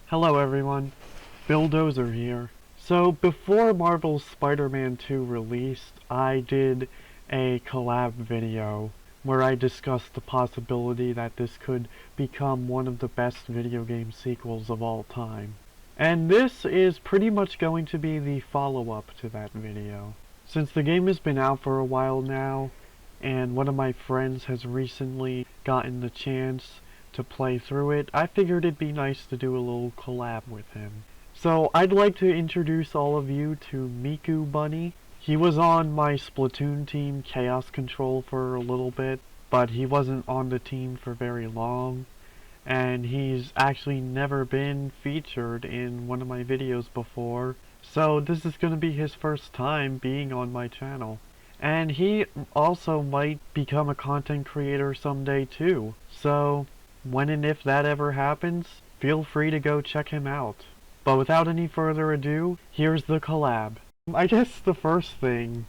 Hello everyone, Bulldozer here. So before Marvel's Spider-Man 2 released, I did a collab video where I discussed the possibility that this could become one of the best video game sequels of all time. And this is pretty much going to be the follow-up to that video. Since the game has been out for a while now, and one of my friends has recently gotten the chance to play through it, I figured it'd be nice to do a little collab with him. So I'd like to introduce all of you to Micubunny. He was on my Splatoon team, Chaos Control, for a little bit, but he wasn't on the team for very long, and he's actually never been featured in one of my videos before, so this is going to be his first time being on my channel. And he also might become a content creator someday too, so when and if that ever happens, feel free to go check him out. But without any further ado, here's the collab. I guess the first thing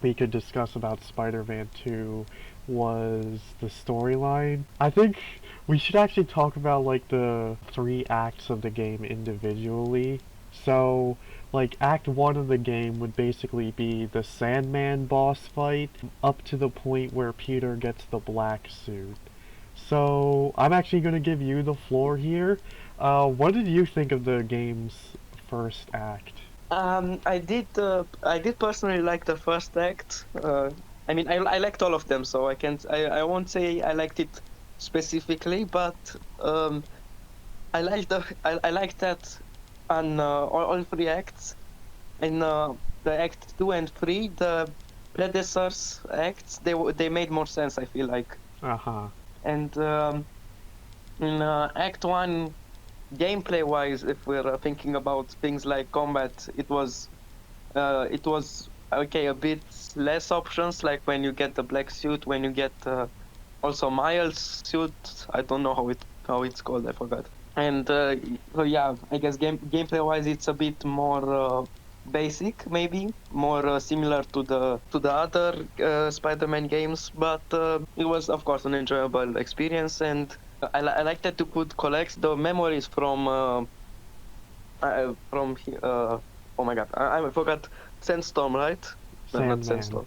we could discuss about Spider-Man 2 was the storyline. I think we should actually talk about like the 3 acts of the game individually. So, like, Act 1 of the game would basically be the Sandman boss fight up to the point where Peter gets the black suit. So, I'm actually going to give you the floor here. What did you think of the game's first act? I did personally like the first act. I liked all of them, so I won't say I liked it specifically, but I liked that on all 3 acts. In the Act 2 and 3, the predecessors acts, they made more sense, I feel like. Uh-huh. And in Act 1, gameplay-wise, if we're thinking about things like combat, it was okay, a bit less options, like when you get the black suit, when you get also Miles' suit. I don't know how it's called, I forgot. And so yeah, I guess gameplay-wise, it's a bit more basic, maybe more similar to the other Spider-Man games, but it was of course an enjoyable experience, and I like that you could collect the memories from oh my god, I forgot, Sandstorm, right? No, not Sandman. Sandstorm.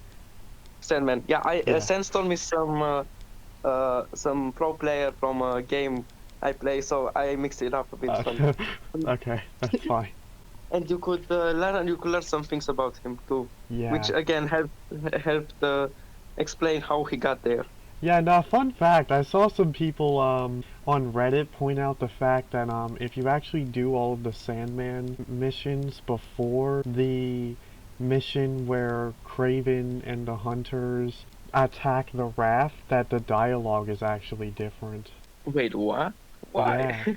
Sandman. Yeah, Yeah. Sandstorm is some pro player from a game I play, so I mixed it up a bit. Sorry. Okay, that's fine. And you could learn some things about him too, which Yeah. again helped explain how he got there. Yeah, now fun fact, I saw some people on Reddit point out the fact that if you actually do all of the Sandman missions before the mission where Kraven and the hunters attack the raft, that the dialogue is actually different. Wait, what? Why? Yeah.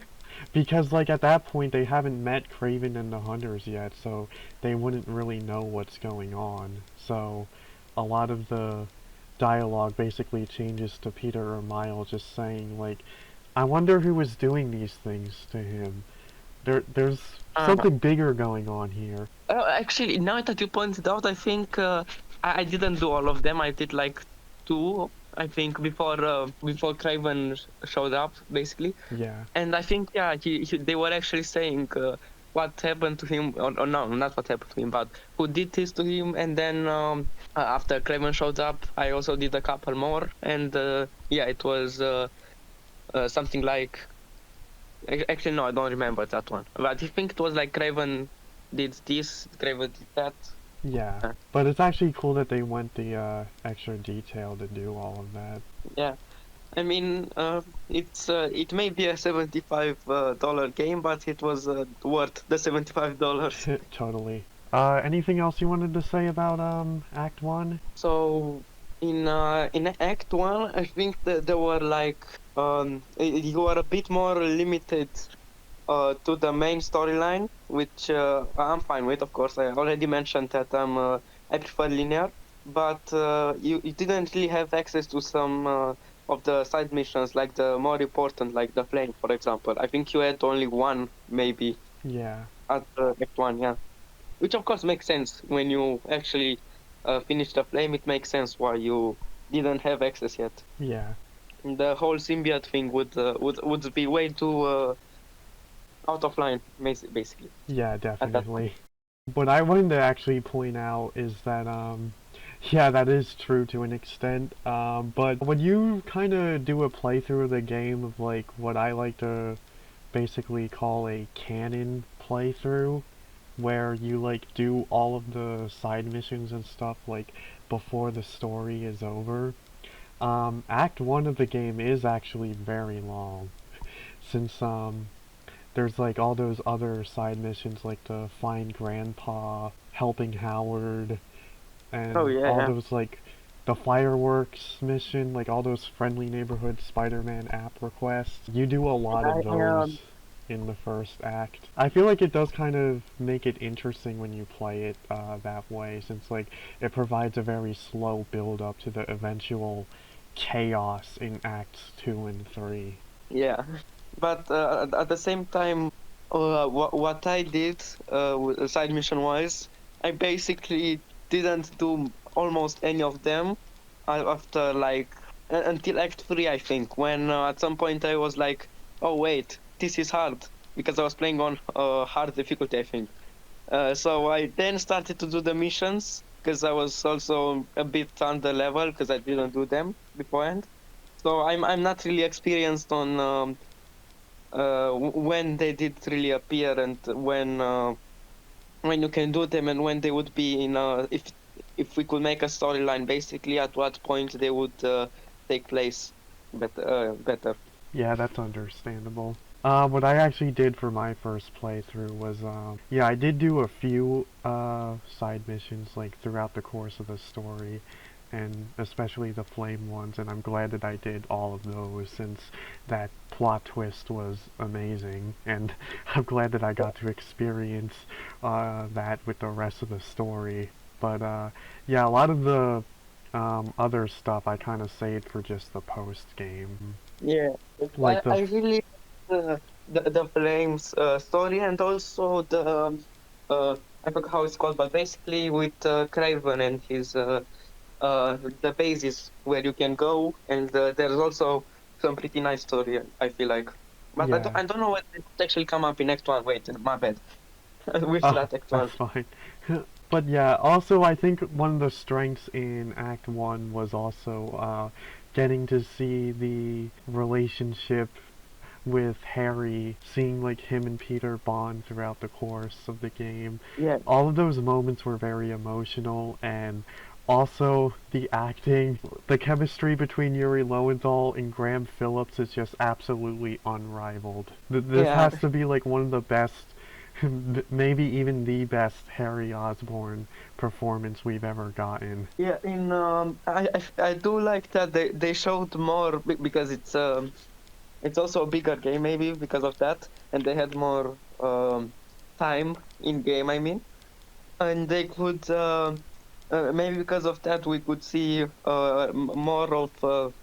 Because like at that point they haven't met Kraven and the hunters yet, so they wouldn't really know what's going on. So a lot of the dialogue basically changes to Peter or Miles just saying like, I wonder who was doing these things to him. There's Uh, something bigger going on here. Actually, now that you pointed out, I think I didn't do all of them. I did like 2, I think, before Craven showed up, basically. Yeah. And I think, yeah, they were actually saying what happened to him, or no, not what happened to him, but who did this to him. And then after Craven showed up, I also did a couple more. And yeah, it was something like, actually, no, I don't remember that one. But I think it was like Craven did this, Craven did that. Yeah. But it's actually cool that they went the extra detail to do all of that. Yeah. I mean, it may be a $75 game, but it was worth the $75. Totally. Anything else you wanted to say about Act 1? So in Act 1, I think that there were like you were a bit more limited to the main storyline, which I'm fine with. Of course, I already mentioned that I prefer linear, but you didn't really have access to some of the side missions, like the more important, like the flame, for example. I think you had only one, maybe, Yeah. at Act 1, yeah. Which of course makes sense when you actually finish the flame. It makes sense why you didn't have access yet. Yeah. The whole symbiote thing would be way too out of line, basically. Yeah, At that point. definitely. What I wanted to actually point out is that, yeah, that is true to an extent, but when you kind of do a playthrough of the game of, like, what I like to basically call a canon playthrough, where you, like, do all of the side missions and stuff, like, before the story is over, Act 1 of the game is actually very long, since, there's like all those other side missions like to find Grandpa, helping Howard, Oh and yeah, all yeah. those like the fireworks mission, like all those friendly neighborhood Spider-Man app requests. You do a lot of I those in the first act. I feel like it does kind of make it interesting when you play it that way, since like it provides a very slow build up to the eventual chaos in acts 2 and 3. Yeah, but at the same time, what I did side mission wise, I basically didn't do almost any of them after like until Act 3, I think, when at some point I was like, oh wait, this is hard because I was playing on hard difficulty, I think. So I then started to do the missions because I was also a bit under level because I didn't do them beforehand. So I'm not really experienced on when they did really appear and when you can do them and when they would be in if we could make a storyline basically at what point they would take place better. Yeah, that's understandable. What I actually did for my first playthrough was, yeah, I did do a few, side missions, like, throughout the course of the story, and especially the flame ones, and I'm glad that I did all of those, since that plot twist was amazing, and I'm glad that I got to experience, that with the rest of the story. But, yeah, a lot of the, other stuff I kind of saved for just the post-game. Yeah, Like the I really the flames story and also the I forgot how it's called, but basically with Craven and his the bases where you can go, and there's also some pretty nice story. I feel like, but yeah. I don't know what it actually come up in next one. Wait, my bad. We still Oh, at next that's one. fine. But yeah, also I think one of the strengths in Act 1 was also getting to see the relationship with Harry, seeing like him and Peter bond throughout the course of the game. Yeah, All of those moments were very emotional, and also the acting, the chemistry between Yuri Lowenthal and Graham Phillips is just absolutely unrivaled. This yeah, has to be like one of the best, maybe even the best Harry Osborn performance we've ever gotten. yeah. In I do like that they showed more because it's also a bigger game maybe because of that, and they had more time in game. I mean, and they could maybe because of that we could see more of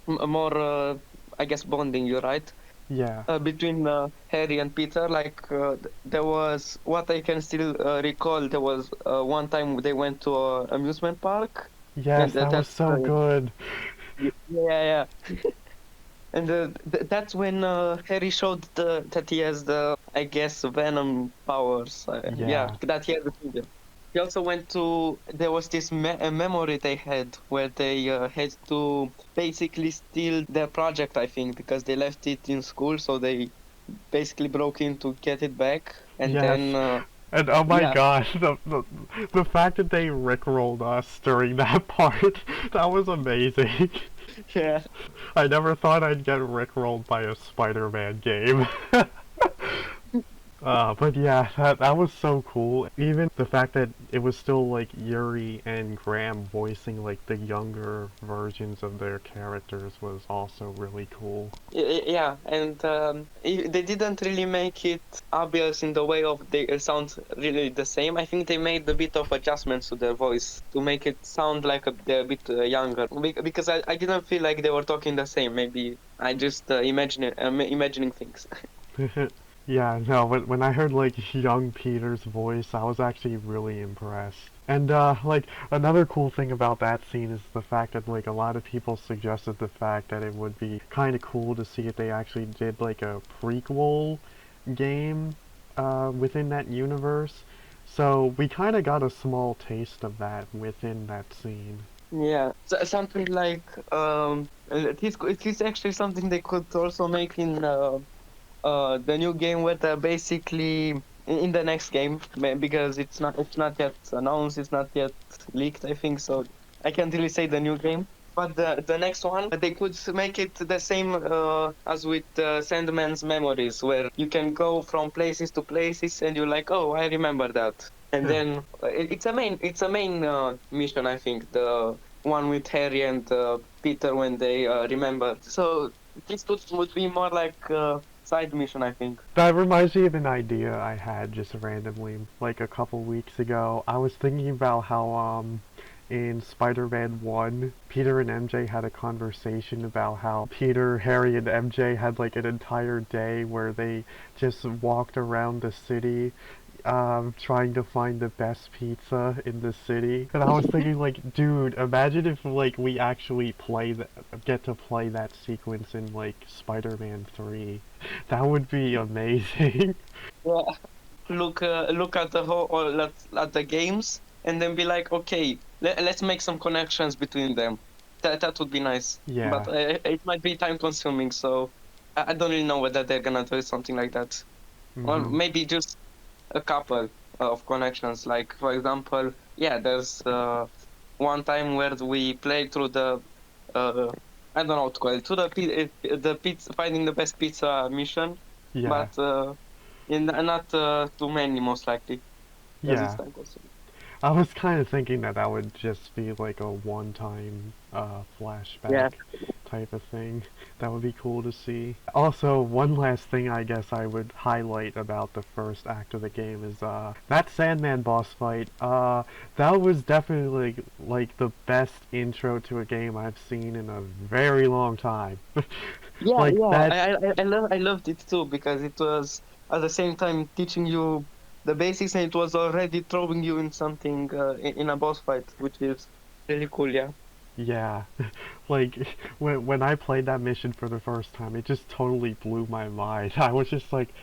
more I guess bonding. You're right. Yeah. Between Harry and Peter, like there was what I can still recall. There was one time they went to a amusement park, and Yes, that was so good. yeah, and that's when Harry showed that he has the I guess Venom powers. Yeah, Yeah. that he has the finger. He also went to. There was this a memory they had where they had to basically steal their project, I think, because they left it in school, so they basically broke in to get it back, and Yes. then And oh my yeah, gosh, the fact that they rickrolled us during that part, that was amazing. yeah, I never thought I'd get rickrolled by a Spider-Man game. But yeah, that was so cool. Even the fact that it was still like Yuri and Graham voicing like the younger versions of their characters was also really cool. yeah, and they didn't really make it obvious in the way of they sound really the same. I think they made a bit of adjustments to their voice to make it sound like they're a bit younger. Because I didn't feel like they were talking the same. Maybe I just imagining things. Yeah, no, when I heard like young Peter's voice, I was actually really impressed. And like another cool thing about that scene is the fact that like a lot of people suggested the fact that it would be kind of cool to see if they actually did like a prequel game within that universe. So we kind of got a small taste of that within that scene. Yeah, so, something like it is actually something they could also make in the new game where they're basically in the next game because it's not yet announced, it's not yet leaked, I think so. I can't really say the new game, but the next one they could make it the same as with Sandman's Memories, where you can go from places to places and you're like, oh, I remember that. And then it's a main mission, I think, the one with Harry and Peter when they remembered. So this would be more like side mission, I think. That reminds me of an idea I had just randomly, like a couple weeks ago. I was thinking about how, in Spider-Man 1, Peter and MJ had a conversation about how Peter, Harry, and MJ had like an entire day where they just walked around the city trying to find the best pizza in the city. And I was thinking, like, dude, imagine if, like, we actually get to play that sequence in, like, Spider-Man 3. That would be amazing. Yeah. Look at the whole or at the games and then be like, okay, let's make some connections between them. That would be nice. Yeah. But it might be time consuming, so I don't really know whether they're gonna do something like that. Or Hmm. maybe just a couple of connections. Like for example, yeah, there's one time where we played through the uh, I don't know what to call it, to the pizza, finding the best pizza mission, Yeah. but not too many most likely, because it's Yeah. time consuming. I was kind of thinking that that would just be like a one-time flashback Yeah, type of thing. That would be cool to see. Also, one last thing I guess I would highlight about the first act of the game is that Sandman boss fight. That was definitely like the best intro to a game I've seen in a very long time. yeah, Like yeah. that. I loved it too because it was at the same time teaching you the basics and it was already throwing you in something in a boss fight, which is really cool. Yeah. Yeah, like when I played that mission for the first time, it just totally blew my mind. I was just like,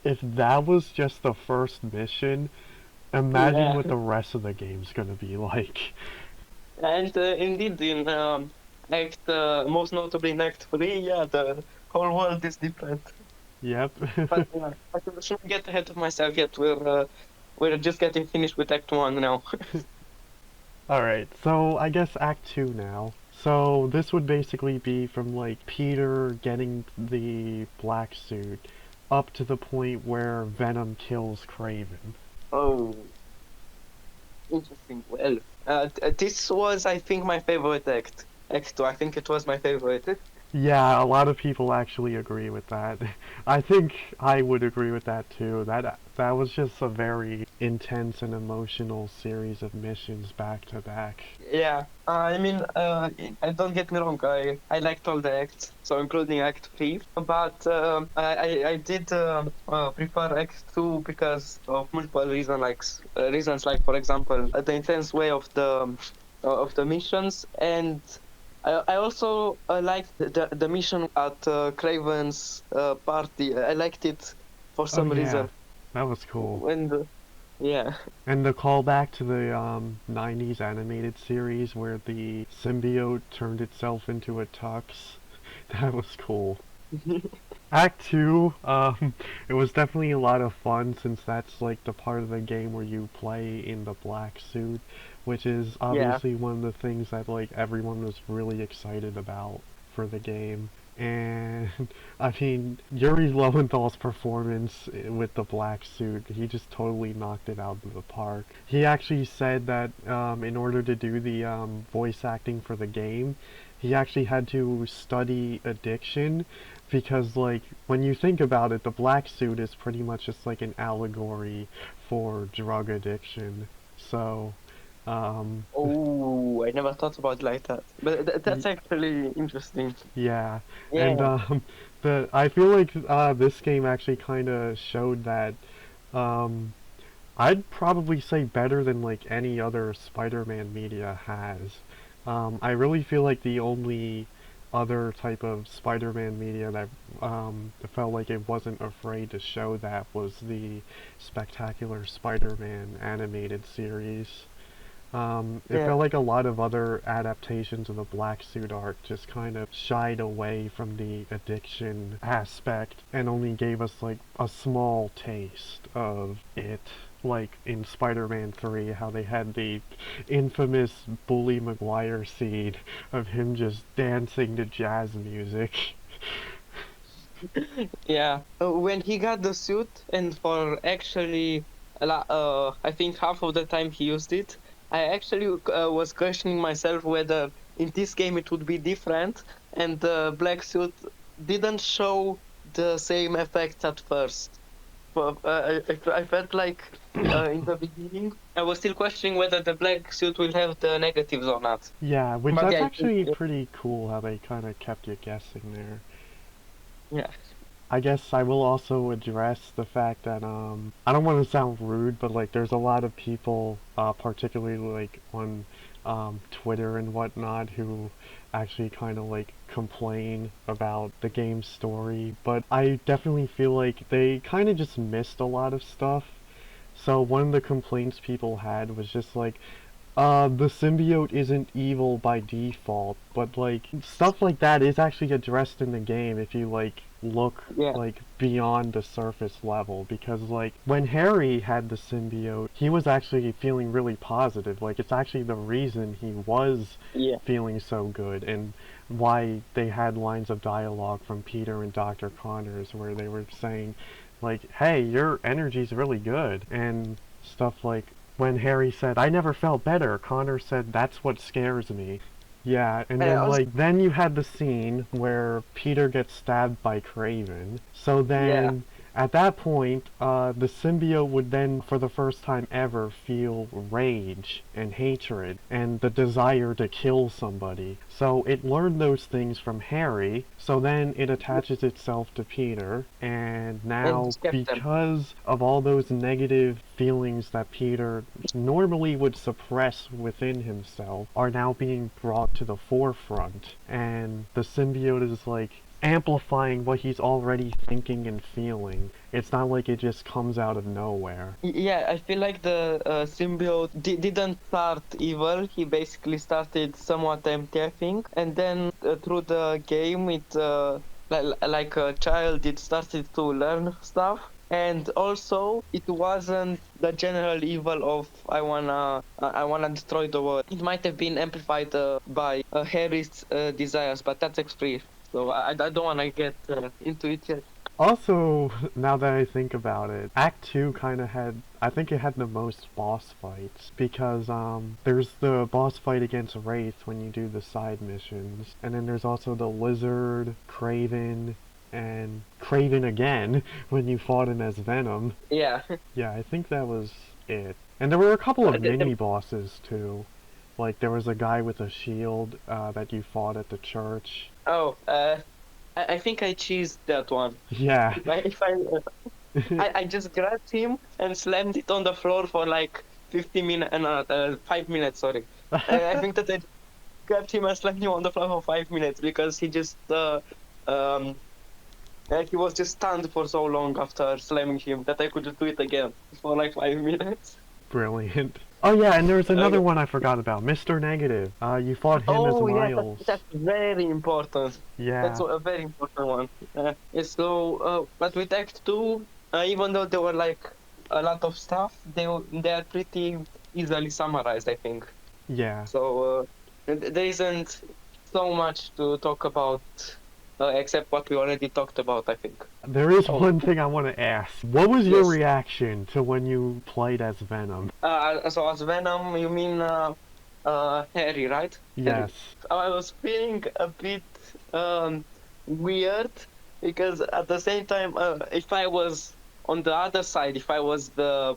if that was just the first mission, imagine Yeah, what the rest of the game's gonna be like. and indeed in Act most notably in Act 3, yeah, the whole world is different. Yep. But I shouldn't get ahead of myself yet. We're just getting finished with Act 1 now. Alright, so I guess Act 2 now. So this would basically be from like Peter getting the black suit up to the point where Venom kills Craven. Oh, interesting. Well, this was, I think, my favorite act. Act 2, I think it was my favorite. Yeah, a lot of people actually agree with that. I think I would agree with that too. That was just a very intense and emotional series of missions back to back. Yeah, I mean, don't get me wrong, I liked all the acts, so including Act 3, but I did prefer Act 2 because of multiple reasons, like for example, the intense way of the missions, and I also liked the mission at Craven's party. I liked it for Oh some yeah, reason. that was cool. When yeah, And the callback to the 90s animated series where the symbiote turned itself into a tux, that was cool. Act 2, it was definitely a lot of fun since that's like the part of the game where you play in the black suit, which is yeah, obviously one of the things that like everyone was really excited about for the game. And I mean, Yuri Lowenthal's performance with the black suit, he just totally knocked it out of the park. He actually said that in order to do the voice acting for the game, he actually had to study addiction because like when you think about it, the black suit is pretty much just like an allegory for drug addiction. So, um, Oh, I never thought about it like that. But y- that's actually interesting. yeah, and Yeah, the I feel like this game actually kind of showed that um, I'd probably say better than like any other Spider-Man media has. I really feel like the only other type of Spider-Man media that felt like it wasn't afraid to show that was the Spectacular Spider-Man animated series. It Yeah. felt like a lot of other adaptations of the Black Suit arc just kind of shied away from the addiction aspect and only gave us like a small taste of it. Like in Spider-Man 3, how they had the infamous Bully Maguire scene of him just dancing to jazz music. Yeah. When he got the suit, and for actually, I think half of the time he used it, I actually was questioning myself whether in this game it would be different, and the black suit didn't show the same effects at first. But I felt like in the beginning I was still questioning whether the black suit will have the negatives or not. Yeah, which But that's yeah, actually pretty cool how they kind of kept you guessing there. yeah, I guess I will also address the fact that I don't want to sound rude, but like there's a lot of people, particularly like on Twitter and whatnot, who actually kind of like complain about the game's story. But I definitely feel like they kind of just missed a lot of stuff. So one of the complaints people had was just like, the symbiote isn't evil by default, but like stuff like that is actually addressed in the game if you like look yeah, like beyond the surface level, because like when Harry had the symbiote, he was actually feeling really positive. Like it's actually the reason he was yeah. feeling so good, and why they had lines of dialogue from Peter and Dr. Connors where they were saying like, "Hey, your energy's really good," and stuff like when Harry said, "I never felt better," Connor said, "That's what scares me." Yeah, and then Also, then you had the scene where Peter gets stabbed by Craven. So yeah. then at that point, the symbiote would then, for the first time ever, feel rage and hatred and the desire to kill somebody. So it learned those things from Harry, so then it attaches itself to Peter, and And now kept them. because of all those negative feelings that Peter normally would suppress within himself are now being brought to the forefront, and the symbiote is like amplifying what he's already thinking and feeling. It's not like it just comes out of nowhere. Yeah, I feel like the symbiote didn't start evil. He basically started somewhat empty, I think. And then through the game, it like a child, it started to learn stuff. And also, it wasn't the general evil of I wanna destroy the world. It might have been amplified by Harry's desires, but that's extreme. So I don't wanna get into it yet. Also, now that I think about it, Act 2 kind of had, I think it had the most boss fights, because there's the boss fight against Wraith when you do the side missions, and then there's also the Lizard, Craven, and Craven again when you fought him as Venom. Yeah. Yeah, I think that was it. And there were a couple of The- mini bosses too. Like there was a guy with a shield that you fought at the church. Oh, I think I cheesed that one. Yeah. I just grabbed him and slammed it on the floor for like 50 minutes, 5 minutes, sorry. I think that I grabbed him and slammed him on the floor for 5 minutes because he just, um, he was just stunned for so long after slamming him that I could just do it again for like 5 minutes. Brilliant. Oh yeah, and there was another Okay. one I forgot about, Mr. Negative. You fought him as Oh, yeah, Miles. that's very important. That's Yeah. a very important one. Yeah, so, but with Act 2, even though there were like a lot of stuff, they are pretty easily summarized, I think. Yeah. So there isn't so much to talk about except what we already talked about, I think. There is Oh. one thing I want to ask. What was your Yes. reaction to when you played as Venom? So as Venom, you mean Harry, right? Harry. Yes. I was feeling a bit weird because at the same time, if I was on the other side, if I was the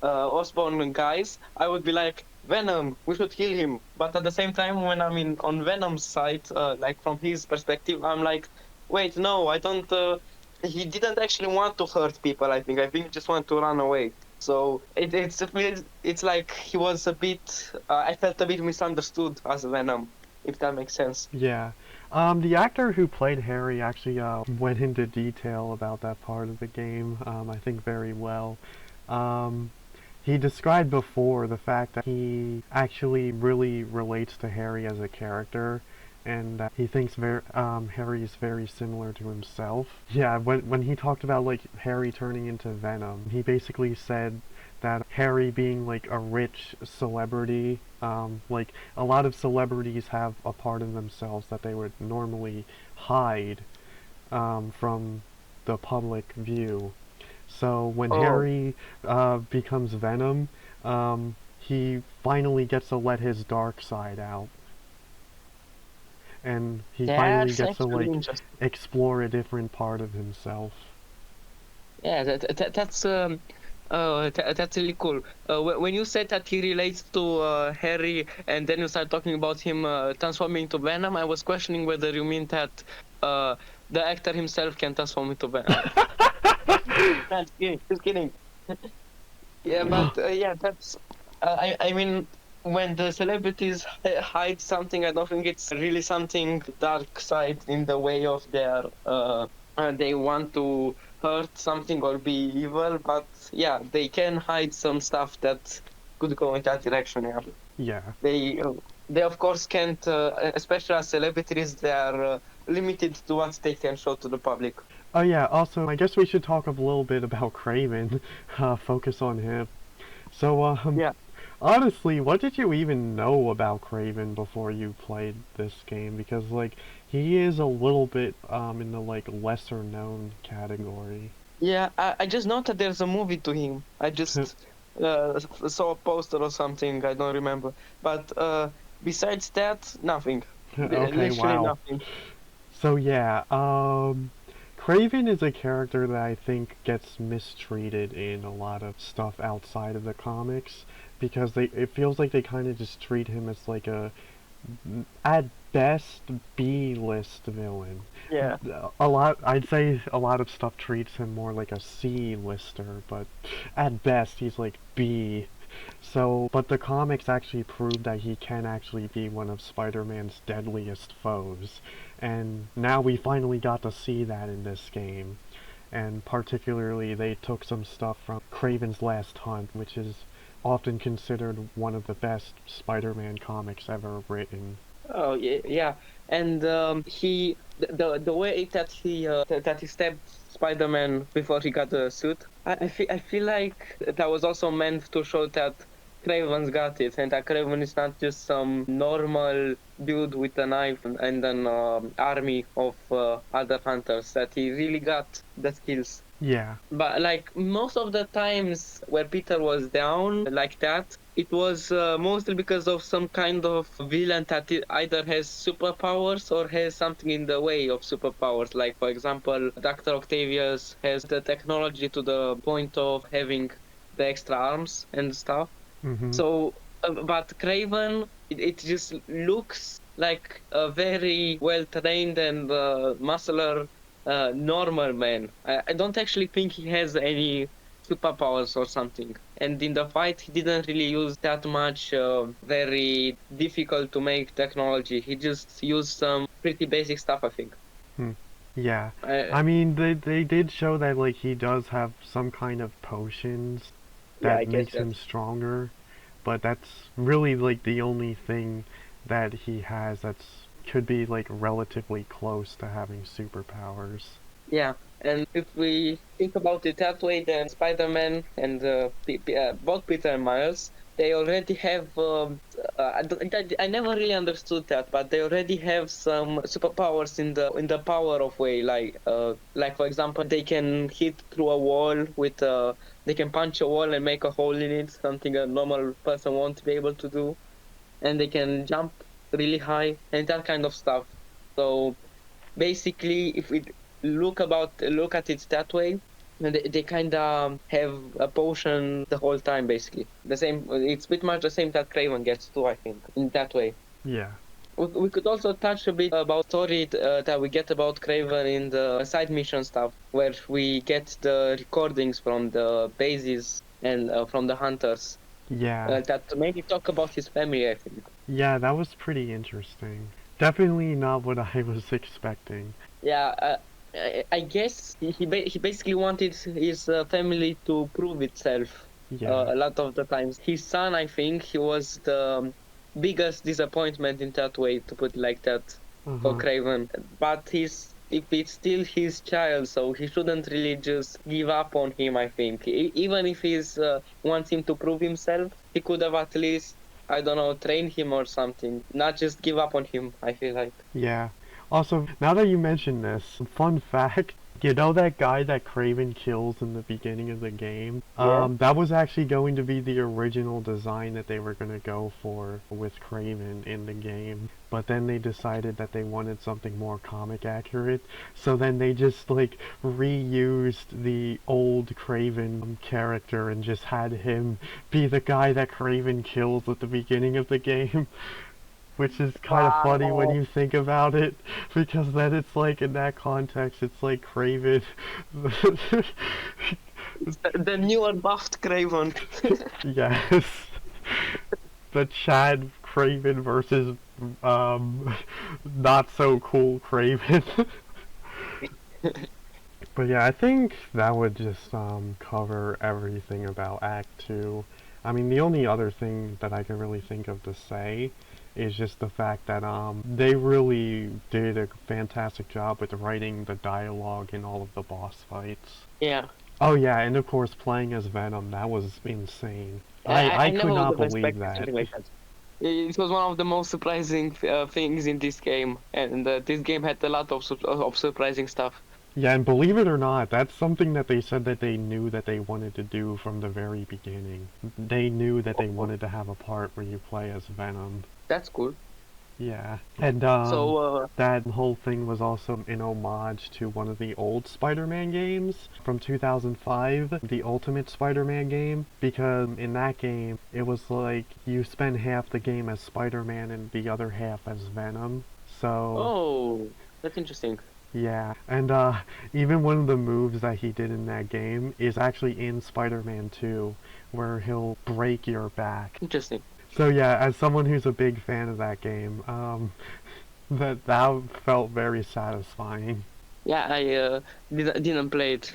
Osborn guys, I would be like, Venom, we should kill him. But at the same time, when I'm on Venom's side, like from his perspective, I'm like, wait, no, I don't. He didn't actually want to hurt people. I think he just wanted to run away. So it's like he was a bit. I felt a bit misunderstood as Venom, if that makes sense. Yeah. The actor who played Harry actually went into detail about that part of the game, I think very well. Um, he described before the fact that he actually really relates to Harry as a character, and he thinks Harry is very similar to himself. Yeah, when he talked about like Harry turning into Venom, he basically said that Harry being like a rich celebrity, like a lot of celebrities have a part of themselves that they would normally hide from the public view. So when Oh, Harry becomes Venom, he finally gets to let his dark side out, and he finally that's gets to actually like interesting. explore a different part of himself. Yeah, that's really cool. When you said that he relates to Harry, and then you start talking about him transforming into Venom, I was questioning whether you mean that uh, the actor himself can transform into Venom. Just kidding, just kidding. Yeah, but yeah, that's. I mean, when the celebrities hide something, I don't think it's really something dark side in the way of their. They want to hurt something or be evil, but yeah, they can hide some stuff that could go in that direction. Yeah, Yeah. they. They of course can't, especially as celebrities, they are limited to what they can show to the public. Oh yeah. Also, I guess we should talk a little bit about Craven. Focus on him. So, Yeah. honestly, what did you even know about Craven before you played this game? Because like he is a little bit in the like lesser known category. Yeah, I just know that there's a movie to him. I just saw a poster or something. I don't remember. But besides that, nothing. Okay, Literally wow. nothing. So yeah, Craven is a character that I think gets mistreated in a lot of stuff outside of the comics because it feels like they kind of just treat him as like a at best B-list villain. Yeah. I'd say a lot of stuff treats him more like a C-lister, but at best he's like B. So, but the comics actually prove that he can actually be one of Spider-Man's deadliest foes. And now we finally got to see that in this game. And particularly, they took some stuff from Kraven's Last Hunt, which is often considered one of the best Spider-Man comics ever written. Oh yeah, yeah. And the way that he stabbed Spider-Man before he got the suit, I feel like that was also meant to show that Craven's got it, and that Craven is not just some normal dude with a knife and an army of other hunters. That he really got the skills. Yeah, But like most of the times where Peter was down like that, it was mostly because of some kind of villain that either has superpowers or has something in the way of superpowers. Like for example, Dr. Octavius has the technology to the point of having the extra arms and stuff. mm-hmm. So, but Craven, it just looks like a very well trained and muscular normal man. I don't actually think he has any superpowers or something. And in the fight, he didn't really use that much very difficult to make technology. He just used some pretty basic stuff, I think. Hmm. Yeah. Uh, I mean, they did show that like he does have some kind of potions yeah, I that guess makes that. him stronger, but that's really like the only thing that he has that's could be like relatively close to having superpowers. Yeah, and if we think about it that way, then Spider-Man and both Peter and Miles, they already have. I never really understood that, but they already have some superpowers in the power of way. Like for example, they can hit through a wall with. They can punch a wall and make a hole in it, something a normal person won't be able to do, and they can jump really high and that kind of stuff. So basically, if we look at it that way, they kind of have a potion the whole time. Basically, the same. It's pretty much the same that Craven gets too. I think in that way. Yeah. We could also touch a bit about story that we get about Craven in the side mission stuff, where we get the recordings from the bases and from the hunters Yeah. that maybe talk about his family. I think. Yeah, that was pretty interesting. Definitely not what I was expecting. Yeah, I guess he basically wanted his family to prove itself Yeah. a lot of the times. His son, I think, he was the biggest disappointment in that way, to put it like that, for Uh-huh. Craven. But if it's still his child, so he shouldn't really just give up on him, I think. Even if he's wants him to prove himself, he could have at least, I don't know, trained him or something. Not just give up on him, I feel like. Yeah. Also, now that you mention this, fun fact, you know that guy that Craven kills in the beginning of the game? Yeah. That was actually going to be the original design that they were going to go for with Craven in the game. But then they decided that they wanted something more comic accurate. So then they just like reused the old Craven character and just had him be the guy that Craven kills at the beginning of the game. Which is kind of funny when Wow. you think about it, because then it's like in that context, it's like Craven. It's the newer buffed Craven. Yes, the Chad Craven versus not so cool Craven. But yeah, I think that would just cover everything about Act 2. I mean, the only other thing that I can really think of to say is just the fact that they really did a fantastic job with writing the dialogue in all of the boss fights. Yeah, Oh yeah, and of course playing as Venom, that was insane. I I could never would not have believe expected that. something like that. It was one of the most surprising things in this game, and this game had a lot of surprising stuff. Yeah, and believe it or not, that's something that they said that they knew that they wanted to do from the very beginning. They knew that they Oh, wanted to have a part where you play as Venom. that's cool. Yeah, and So, that whole thing was also an homage to one of the old Spider-Man games from 2005, the Ultimate Spider-Man game, because in that game it was like you spend half the game as Spider-Man and the other half as Venom. So oh, that's interesting. yeah, and even one of the moves that he did in that game is actually in Spider-Man 2, where he'll break your back. Interesting. So yeah, as someone who's a big fan of that game, that felt very satisfying. Yeah, I didn't play it,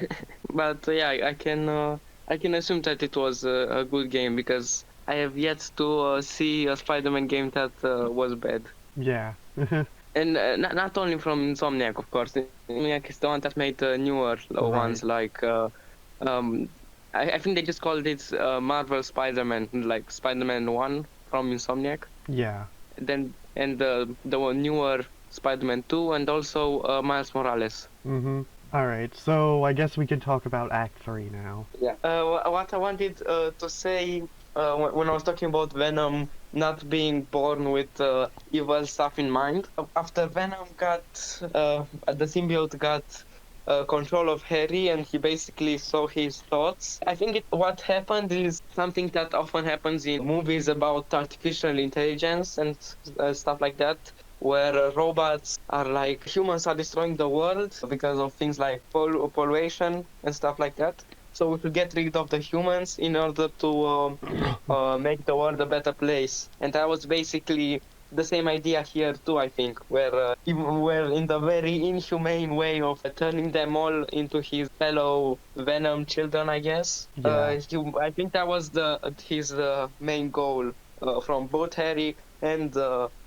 but yeah, I can assume that it was a good game because I have yet to see a Spider-Man game that was bad. Yeah. And not only from Insomniac, of course. Insomniac is the one that made the newer Right. ones, like um, I think they just called it Marvel Spider-Man, like Spider-Man 1 from Insomniac. Yeah. And the newer Spider-Man 2, and also Miles Morales. Mhm. All right. So I guess we can talk about Act 3 now. Yeah. What I wanted to say when I was talking about Venom not being born with evil stuff in mind, after Venom got the symbiote got control of Harry and he basically saw his thoughts. I think what happened is something that often happens in movies about artificial intelligence and stuff like that, where robots are like humans are destroying the world because of things like pollution and stuff like that. So we should get rid of the humans in order to make the world a better place. And that was basically the same idea here too, I think, where in the very inhumane way of turning them all into his fellow Venom children, I guess. Yeah. I think that was his main goal from both Harry and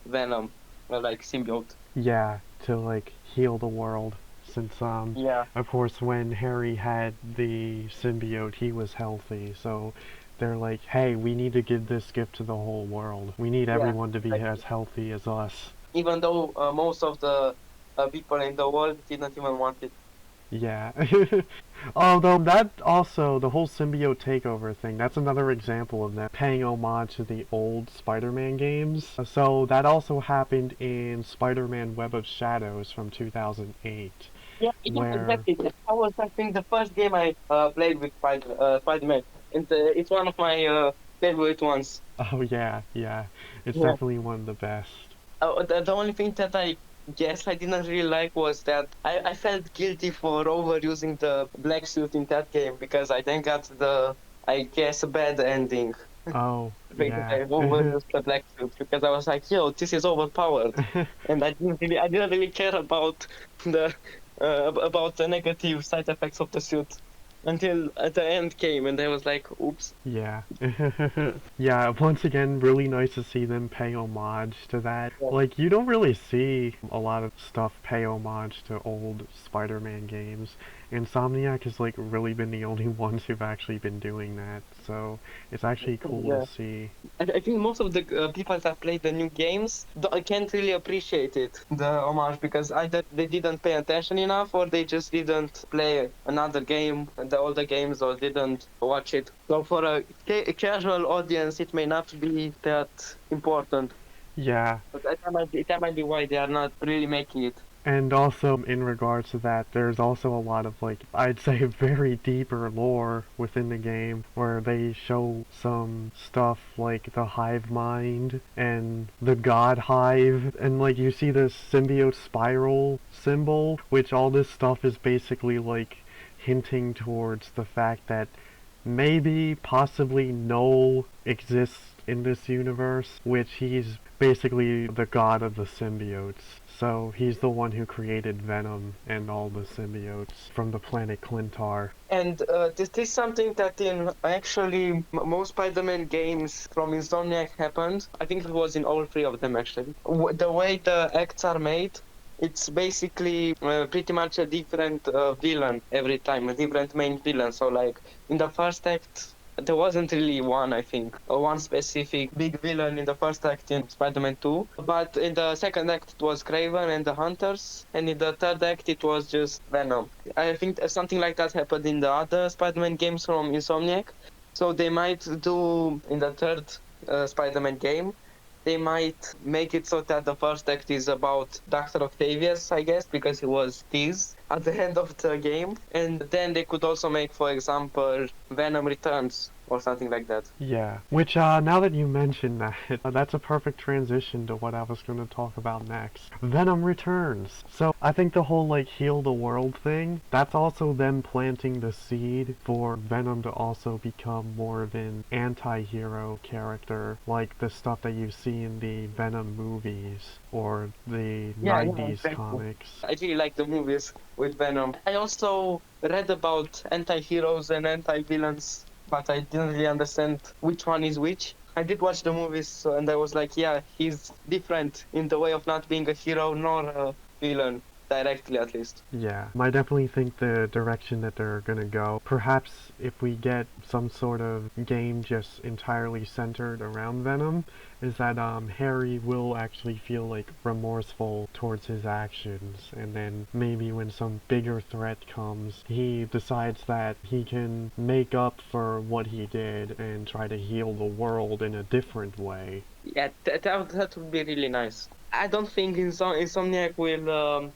Venom, like symbiote. Yeah. To like heal the world, since Yeah, of course when Harry had the symbiote, he was healthy. So they're like, hey, we need to give this gift to the whole world. We need yeah. everyone to be Exactly. as healthy as us. Even though most of the people in the world didn't even want it. Yeah. Although that also, the whole symbiote takeover thing, that's another example of them paying homage to the old Spider-Man games. So that also happened in Spider-Man Web of Shadows from 2008, Yeah, yeah, where, exactly. That was, I think, the first game I played with Spider-Man, and it's one of my favorite ones. oh yeah, yeah, it's Yeah. definitely one of the best. The only thing that I guess I didn't really like was that I felt guilty for overusing the black suit in that game because I then got I guess, a bad ending. Oh, Because yeah. I overused the black suit because I was like, yo, this is overpowered, and I didn't really care about the negative side effects of the suit until at the end came, and I was like, oops. Yeah. Yeah, once again, really nice to see them pay homage to that. Yeah. Like, you don't really see a lot of stuff pay homage to old Spider-Man games. Insomniac has, like, really been the only ones who've actually been doing that, so it's actually cool to Yeah. see. I think most of the people that play the new games can't really appreciate it, the homage, because either they didn't pay attention enough or they just didn't play another game, the older games, or didn't watch it. So for a casual audience, it may not be that important. Yeah, But that might be why they are not really making it. and also in regards to that, there's also a lot of like I'd say very deeper lore within the game where they show some stuff like the hive mind and the god hive and like you see this symbiote spiral symbol, which all this stuff is basically like hinting towards the fact that maybe possibly Null exists in this universe, which he's basically the god of the symbiotes. So he's the one who created Venom and all the symbiotes from the planet Clintar. And this is something that in actually most Spider-Man games from Insomniac happened. I think it was in all three of them actually. The way the acts are made, it's basically pretty much a different villain every time, a different main villain. So like in the first act, there wasn't really one, I think, or one specific big villain in the first act in Spider-Man 2. But in the second act, it was Kraven and the Hunters, and in the third act, it was just Venom. I think something like that happened in the other Spider-Man games from Insomniac. So they might do in the third Spider-Man game, they might make it so that the first act is about Dr. Octavius, I guess, because he was teased at the end of the game. And then they could also make, for example, Venom Returns or something like that. Yeah, which now that you mention that, that's a perfect transition to what I was going to talk about next. Venom Returns. So I think the whole like heal the world thing, that's also them planting the seed for Venom to also become more of an anti-hero character, like the stuff that you see in the Venom movies or the 90s exactly. comics. I really like the movies with Venom. I also read about anti-heroes and anti-villains, but I didn't really understand which one is which. I did watch the movies and I was like, yeah, he's different in the way of not being a hero nor a villain, directly at least. Yeah, I definitely think the direction that they're gonna go, perhaps if we get some sort of game just entirely centered around Venom, is that Harry will actually feel like remorseful towards his actions, and then maybe when some bigger threat comes, he decides that he can make up for what he did and try to heal the world in a different way. Yeah, that would be really nice. I don't think Insomniac will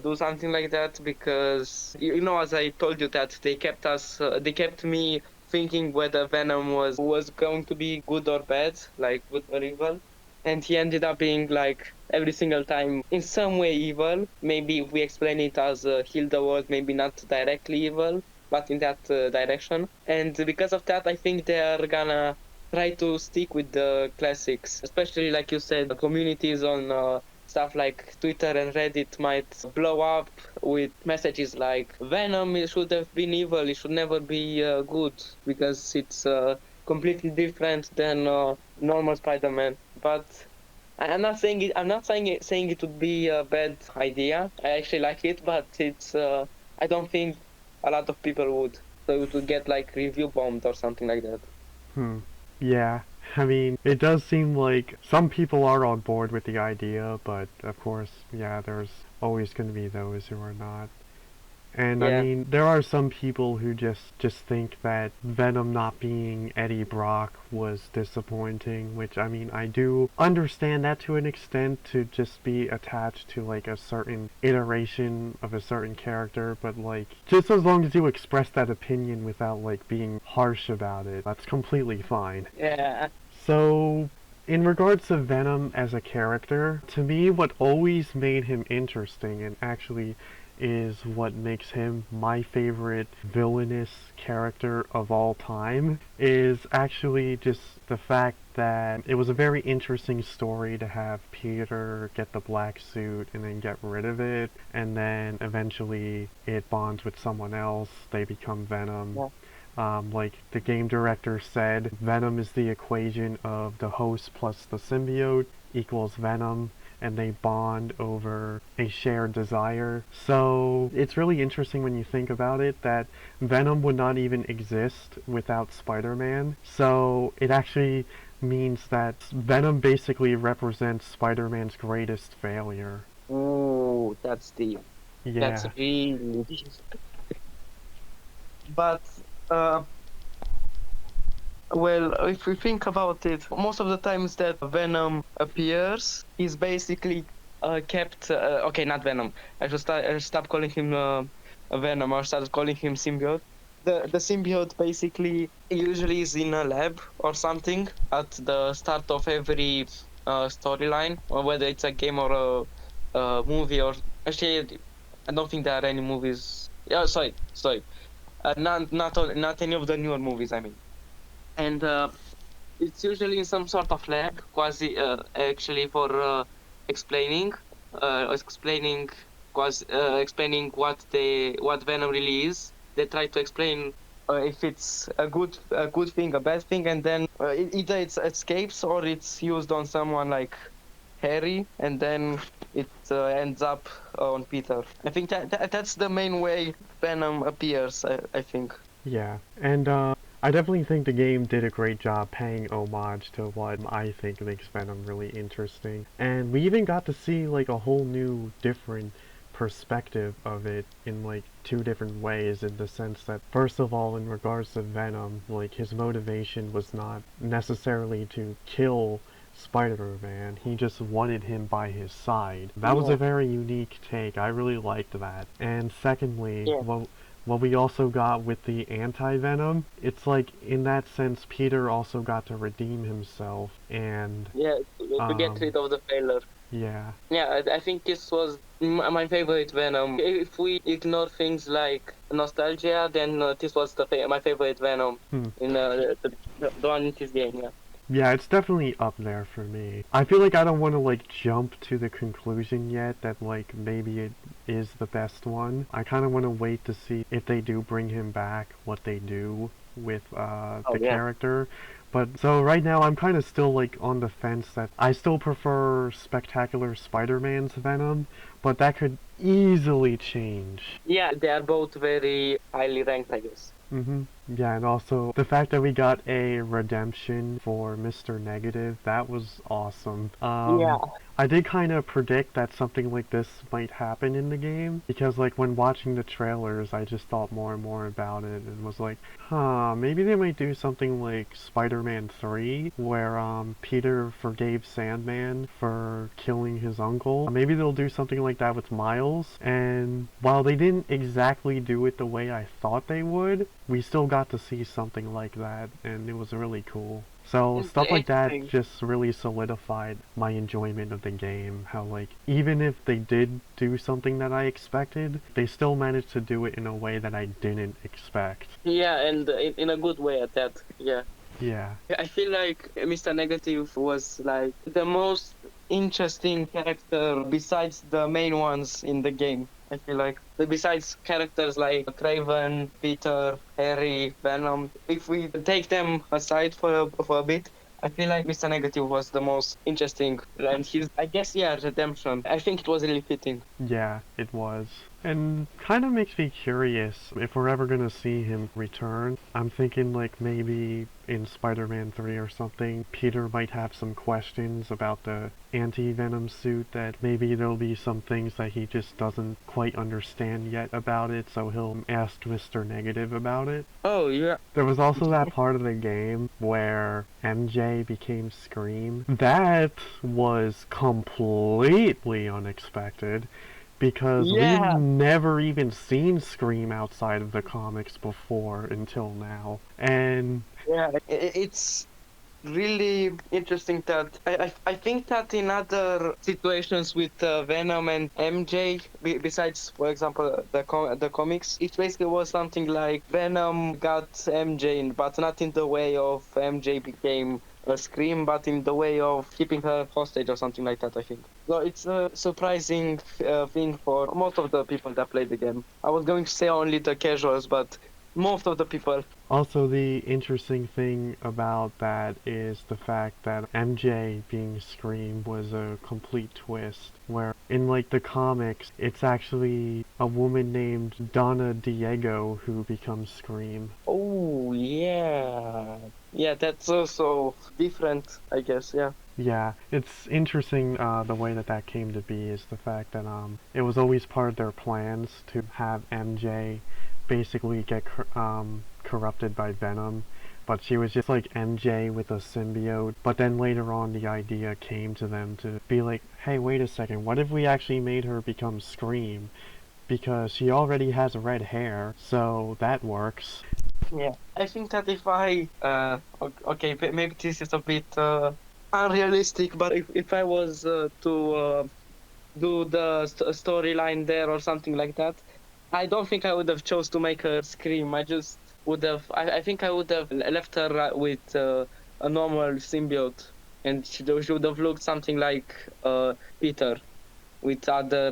do something like that because you know, as I told you, that they kept me thinking whether Venom was going to be good or bad, like good or evil, and he ended up being like every single time in some way evil. Maybe if we explain it as heal the world, maybe not directly evil, but in that direction. And because of that, I think they are gonna try to stick with the classics, especially like you said, the communities on stuff like Twitter and Reddit might blow up with messages like Venom should have been evil, it should never be good because it's completely different than normal Spider-Man. But I'm not saying it. I'm not saying it would be a bad idea. I actually like it, but it's. I don't think a lot of people would. So it would get like review bombed or something like that. Yeah, I mean, it does seem like some people are on board with the idea, but of course, yeah, there's always going to be those who are not. And I Yeah. mean, there are some people who just think that Venom not being Eddie Brock was disappointing, which I mean, I do understand that to an extent to just be attached to like a certain iteration of a certain character, but like just as long as you express that opinion without like being harsh about it, that's completely fine. Yeah. So, in regards to Venom as a character, to me what always made him interesting and actually is what makes him my favorite villainous character of all time, is actually just the fact that it was a very interesting story to have Peter get the black suit and then get rid of it, and then eventually it bonds with someone else, they become Venom. Yeah. Like the game director said, Venom is the equation of the host plus the symbiote equals Venom, and they bond over a shared desire. So it's really interesting when you think about it that Venom would not even exist without Spider-Man. So it actually means that Venom basically represents Spider-Man's greatest failure. Oh, that's deep. That's Yeah. really deep. But uh, well, if we think about it, most of the times that Venom appears, he's basically kept. Okay, not Venom. I should stop calling him a Venom. I start calling him symbiote. The symbiote basically usually is in a lab or something at the start of every storyline, or whether it's a game or a movie. Or actually, I don't think there are any movies. Yeah, sorry. Not any of the newer movies. I mean, and it's usually in some sort of lab, quasi actually for explaining, explaining, explaining what Venom really is. They try to explain if it's a good thing, a bad thing, and then either it escapes or it's used on someone like Harry, and then it ends up on Peter. I think that's the main way Venom appears. I think. Yeah, and I definitely think the game did a great job paying homage to what I think makes Venom really interesting. And we even got to see like a whole new different perspective of it in like two different ways, in the sense that first of all, in regards to Venom, like his motivation was not necessarily to kill Spider-Man, he just wanted him by his side. That was Yeah. a very unique take. I really liked that. And secondly, Yeah. what we also got with the anti-Venom, it's like in that sense Peter also got to redeem himself, and Yeah, to get um rid of the failure. yeah. Yeah, I think this was my favorite Venom. If we ignore things like nostalgia, then this was my favorite Venom Hmm. in the one in this game. Yeah. Yeah, it's definitely up there for me. I feel like I don't want to like jump to the conclusion yet that like maybe it is the best one. I kind of want to wait to see if they do bring him back, what they do with Oh the yeah. character. But so right now I'm kind of still like on the fence that I still prefer Spectacular Spider-Man's Venom, but that could easily change. Yeah, they are both very highly ranked, I guess. Yeah, and also the fact that we got a redemption for Mr. Negative, that was awesome. Yeah. I did kind of predict that something like this might happen in the game, because like when watching the trailers, I just thought more and more about it and was like, huh, maybe they might do something like Spider-Man 3, where Peter forgave Sandman for killing his uncle. Maybe they'll do something like that with Miles, and while they didn't exactly do it the way I thought they would, we still got to see something like that, and it was really cool. So It's stuff like that interesting. just really solidified my enjoyment of the game. How like even if they did do something that I expected, they still managed to do it in a way that I didn't expect. Yeah, and in a good way at that. Yeah. Yeah. I feel like Mr. Negative was like the most interesting character besides the main ones in the game. I feel like besides characters like Craven, Peter, Harry, Venom, if we take them aside for a bit, I feel like Mr. Negative was the most interesting, and his, I guess, yeah, redemption. I think it was really fitting. Yeah, it was. And kind of makes me curious if we're ever gonna see him return. I'm thinking like maybe in Spider-Man 3 or something, Peter might have some questions about the anti-venom suit, that maybe there'll be some things that he just doesn't quite understand yet about it, so he'll ask Mr. Negative about it. Oh yeah. There was also that part of the game where MJ became Scream. That was completely unexpected, because we've Yeah. never even seen Scream outside of the comics before until now. And Yeah. It's really interesting that I think that in other situations with Venom and MJ, besides for example the comics, it basically was something like Venom got MJ, but not in the way of MJ became a Scream, but in the way of keeping her hostage or something like that. I think. So it's a surprising thing for most of the people that play the game. I was going to say only the casuals, but most of the people. Also, the interesting thing about that is the fact that MJ being Scream was a complete twist, where in like the comics, it's actually a woman named Donna Diego who becomes Scream. Oh yeah, yeah. That's also different, I guess. Yeah. Yeah, it's interesting the way that that came to be is the fact that it was always part of their plans to have MJ basically get corrupted by Venom, but she was just like MJ with a symbiote. But then later on, the idea came to them to be like, hey, wait a second, what if we actually made her become Scream? Because she already has red hair, so that works. Yeah. I think that if I okay, maybe this is a bit unrealistic, but if I was to do the storyline there or something like that, I don't think I would have chose to make her scream. I just would have. I think I would have left her with a normal symbiote, and she would have looked something like Peter, with other,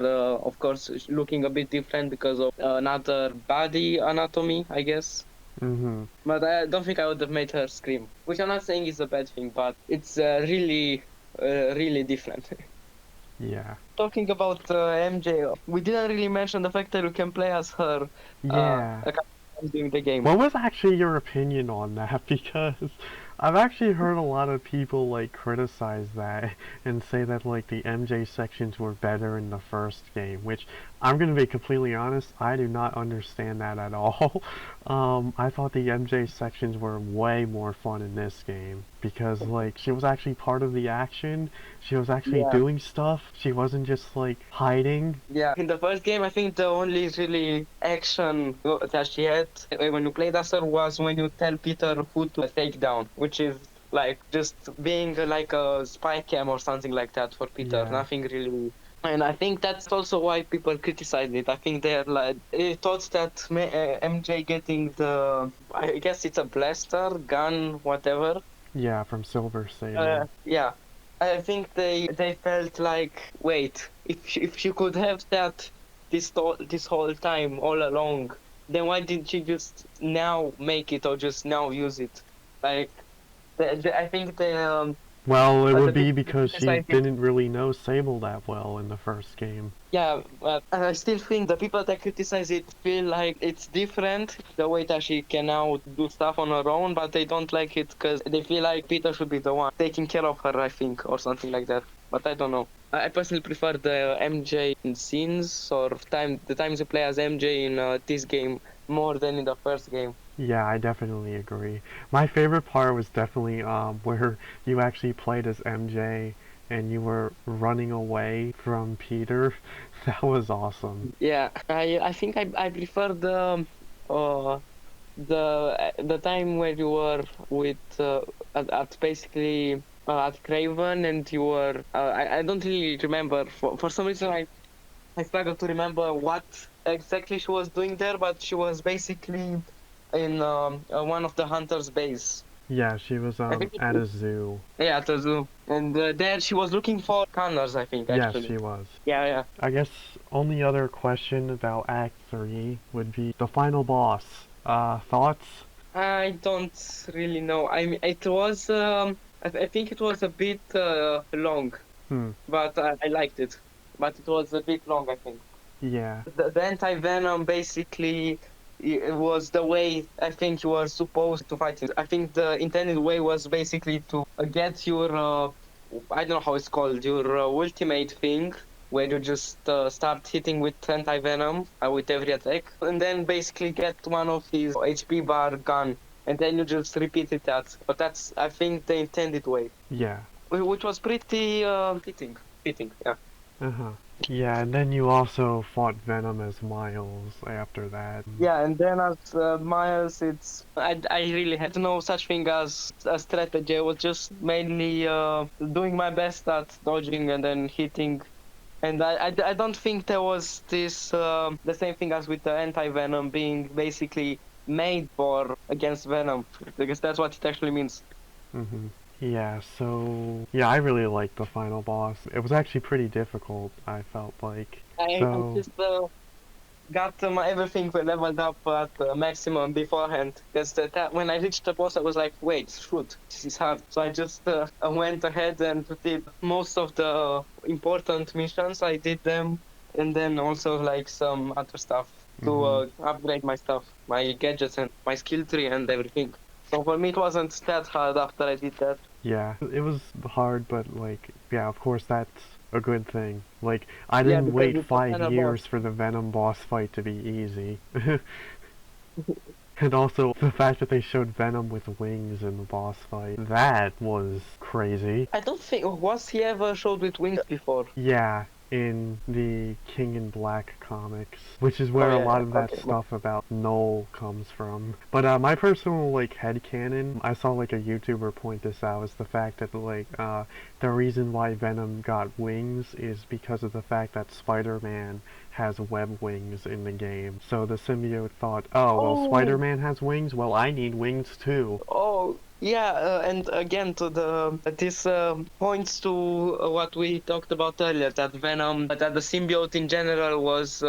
of course, looking a bit different because of another body anatomy, I guess. Mm-hmm. But I don't think I would have made her scream, which I'm not saying is a bad thing, but it's really different. Yeah. Talking about MJ, we didn't really mention the fact that you can play as her Yeah. a couple of times during the game. What was actually your opinion on that? Because I've actually heard a lot of people like criticize that and say that like the MJ sections were better in the first game, which I'm gonna be completely honest, I do not understand that at all. I thought the MJ sections were way more fun in this game because like she was actually part of the action, she was actually Yeah. doing stuff, she wasn't just like hiding. Yeah, in the first game, I think the only really action that she had when you played as her was when you tell Peter who to take down, which is like just being like a spy cam or something like that for Peter. Yeah. Nothing really. And I think that's also why people criticize it. I think they're like they thought that MJ getting the, I guess it's a blaster gun, whatever. Yeah, from Silver Sable. Yeah, I think they felt like, wait, if she could have that this whole time all along, then why didn't she just now make it or just now use it? Like, I think Well, it would the be people because she criticizing. didn't really know Sable that well in the first game. Yeah, but I still think the people that criticize it feel like it's different the way that she can now do stuff on her own, but they don't like it because they feel like Peter should be the one taking care of her, I think, or something like that. But I don't know. I personally prefer the MJ in scenes or the times you play as MJ in this game more than in the first game. Yeah, I definitely agree. My favorite part was definitely where you actually played as MJ and you were running away from Peter. That was awesome. Yeah, I think I prefer uh the time where you were with at basically at Craven and you were I don't really remember for some reason I struggle to remember what exactly she was doing there, but she was basically in one of the hunters' base. Yeah, she was I think at a zoo. yeah, at the zoo, and there she was looking for connors, I think, Yes, actually. she was. Yeah, yeah. I guess only other question about Act 3 would be the final boss. Thoughts? I don't really know. I mean, it was I think it was a bit long, Hmm. but I liked it. But it was a bit long, I think. Yeah. The anti-venom basically it was the way I think you were supposed to fight it. I think the intended way was basically to get your I don't know how it's called, your ultimate thing, where you just start hitting with anti-venom with every attack, and then basically get one of his HP bar gun, and then you just repeat it that. But that's I think the intended way, Yeah. which was pretty fitting. Yeah. Uh-huh. Yeah, and then you also fought Venom as Miles after that. Yeah, and then as Miles, I really had no such thing as a strategy. I was just mainly doing my best at dodging and then hitting. And I don't think there was this the same thing as with the anti-venom being basically made for against venom, because that's what it actually means. hmm Yeah, so yeah, I really liked the final boss. It was actually pretty difficult, I felt like. I So, just got my everything leveled up at maximum beforehand. Because that when I reached the boss, I was like, wait, shoot, this is hard. So I just went ahead and did most of the important missions. I did them, and then also like some other stuff to hmm upgrade my stuff, my gadgets, and my skill tree and everything. So for me, it wasn't that hard after I did that. yeah, it was hard, but like, yeah, of course that's a good thing. Like, I Yeah, didn't because wait it's the 5 years final for the Venom boss fight to be easy. And also, the fact that they showed Venom with wings in the boss fight, that was crazy. I don't think was he ever showed with wings before. Yeah, in the King in Black comics, which is Oh where a lot yeah, of that okay. stuff about Null comes from. But my personal like headcanon, I saw like a YouTuber point this out, is the fact that like the reason why Venom got wings is because of the fact that Spider-Man has web wings in the game. So the symbiote thought, oh well, Oh, Spider-Man has wings, well I need wings too. oh, yeah, and again to the this points to what we talked about earlier, that Venom, that the symbiote in general was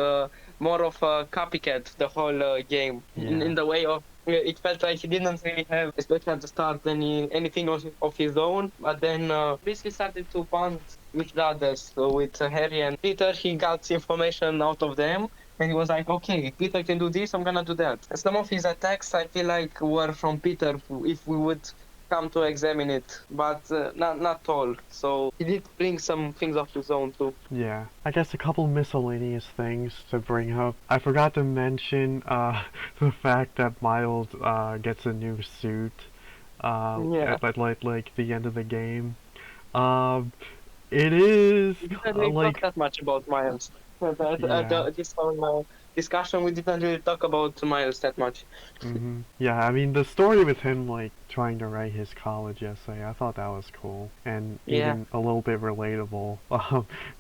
more of a copycat the whole game, Yeah. in the way of it felt like he didn't really have, especially at the start, anything of his own, but then basically started to bond with the others, so with Harry and Peter. He got information out of them, and he was like, okay, Peter can do this, I'm gonna do that. And some of his attacks, I feel like, were from Peter, if we would come to examine it, but not all. So he did bring some things of his own too. Yeah, I guess a couple miscellaneous things to bring up. I forgot to mention the fact that Miles gets a new suit Yeah, at like the end of the game. Um, it is we didn't really talk like that much about Miles. yeah. This whole discussion, we didn't really talk about Miles that much. Yeah, I mean the story with him like trying to write his college essay, I thought that was cool and Yeah. even a little bit relatable.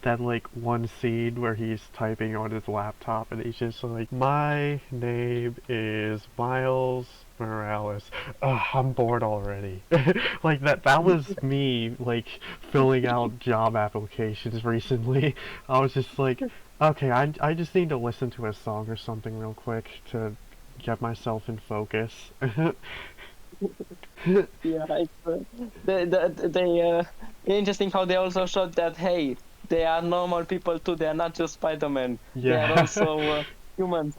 That like one scene where he's typing on his laptop and he's just like, "My name is Miles Morales. Ugh, I'm bored already." Like that was me like filling out job applications recently. I was just like, okay, I just need to listen to a song or something real quick to get myself in focus. Yeah, it's they interesting how they also showed that, hey, they are normal people too. They are not just Spider-Man. They are Yeah. also humans.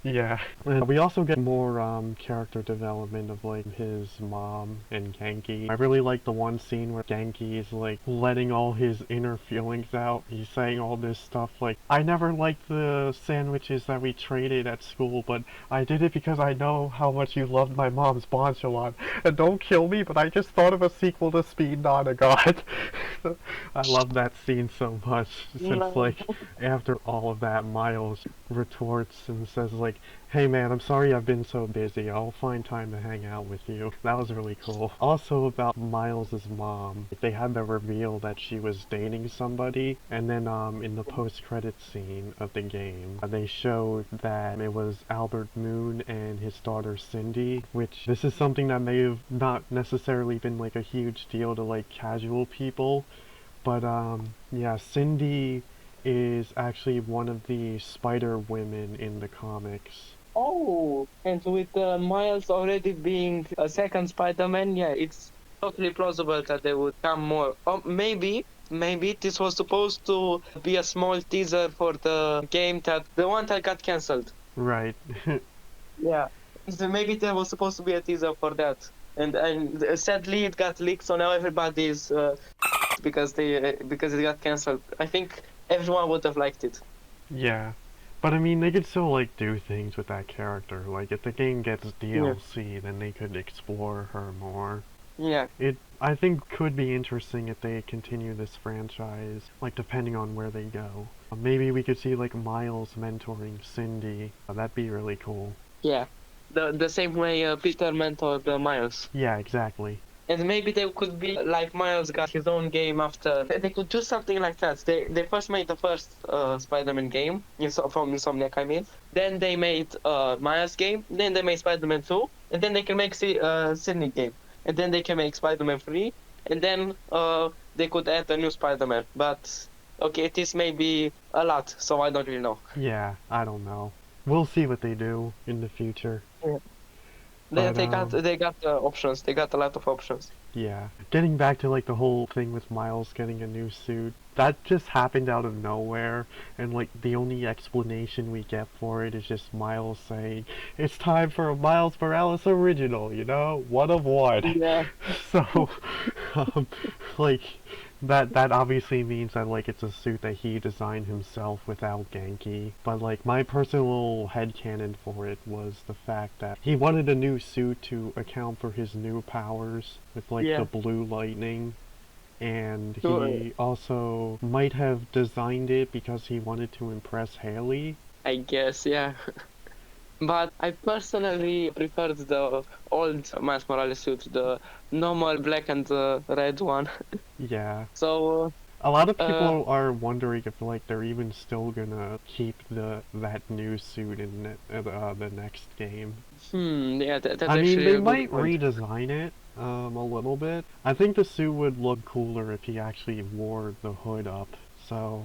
Yeah. And we also get more character development of like his mom and Genki. I really like the one scene where Genki is like letting all his inner feelings out. He's saying all this stuff like, I never liked the sandwiches that we traded at school, but I did it because I know how much you loved my mom's Bonchalon. And don't kill me, but I just thought of a sequel to Speed Not a God. I love that scene so much since No. like after all of that Miles retorts and says like, "Hey man, I'm sorry I've been so busy. I'll find time to hang out with you." That was really cool. Also about Miles's mom, they had the reveal that she was dating somebody, and then in the post-credit scene of the game, they showed that it was Albert Moon and his daughter Cindy, which this is something that may have not necessarily been like a huge deal to like casual people, but yeah, Cindy is actually one of the Spider Women in the comics. Oh, and with Miles already being a second Spider-Man, yeah, it's totally plausible that they would come more. Or maybe this was supposed to be a small teaser for the game, that the one that got cancelled. Right. Yeah, so maybe there was supposed to be a teaser for that, and sadly it got leaked, so now everybody's because it got cancelled. I think everyone would have liked it. Yeah. But I mean, they could still like do things with that character. Like if the game gets Yeah, DLC, then they could explore her more. yeah, It I think could be interesting if they continue this franchise, like depending on where they go. Maybe we could see like Miles mentoring Cindy. That'd be really cool. Yeah, the same way Peter mentored Miles. Yeah, exactly. And maybe they could be like Miles got his own game after. They could do something like that. They first made the first Spider-Man game from Insomniac, I mean. Then they made Miles game. Then they made Spider-Man 2. And then they can make Sydney game. And then they can make Spider-Man 3. And then they could add a new Spider-Man. But okay, it is maybe a lot, so I don't really know. Yeah, I don't know. We'll see what they do in the future. Yeah. But, They got options. They got a lot of options. yeah. Getting back to like the whole thing with Miles getting a new suit, that just happened out of nowhere, and like the only explanation we get for it is just Miles saying, "It's time for a Miles Morales original, you know? One of one." Yeah. So, um, like, that obviously means that like it's a suit that he designed himself without Genki. But like my personal headcanon for it was the fact that he wanted a new suit to account for his new powers with like Yeah. the blue lightning. And Sure. he also might have designed it because he wanted to impress Haley. I guess, yeah. But I personally preferred the old Miles Morales suit, the normal black and red one. Yeah. So, A lot of people are wondering if like they're even still gonna keep that new suit in the next game. yeah, that's I mean, actually they a good might point. redesign it a little bit. I think the suit would look cooler if he actually wore the hood up. So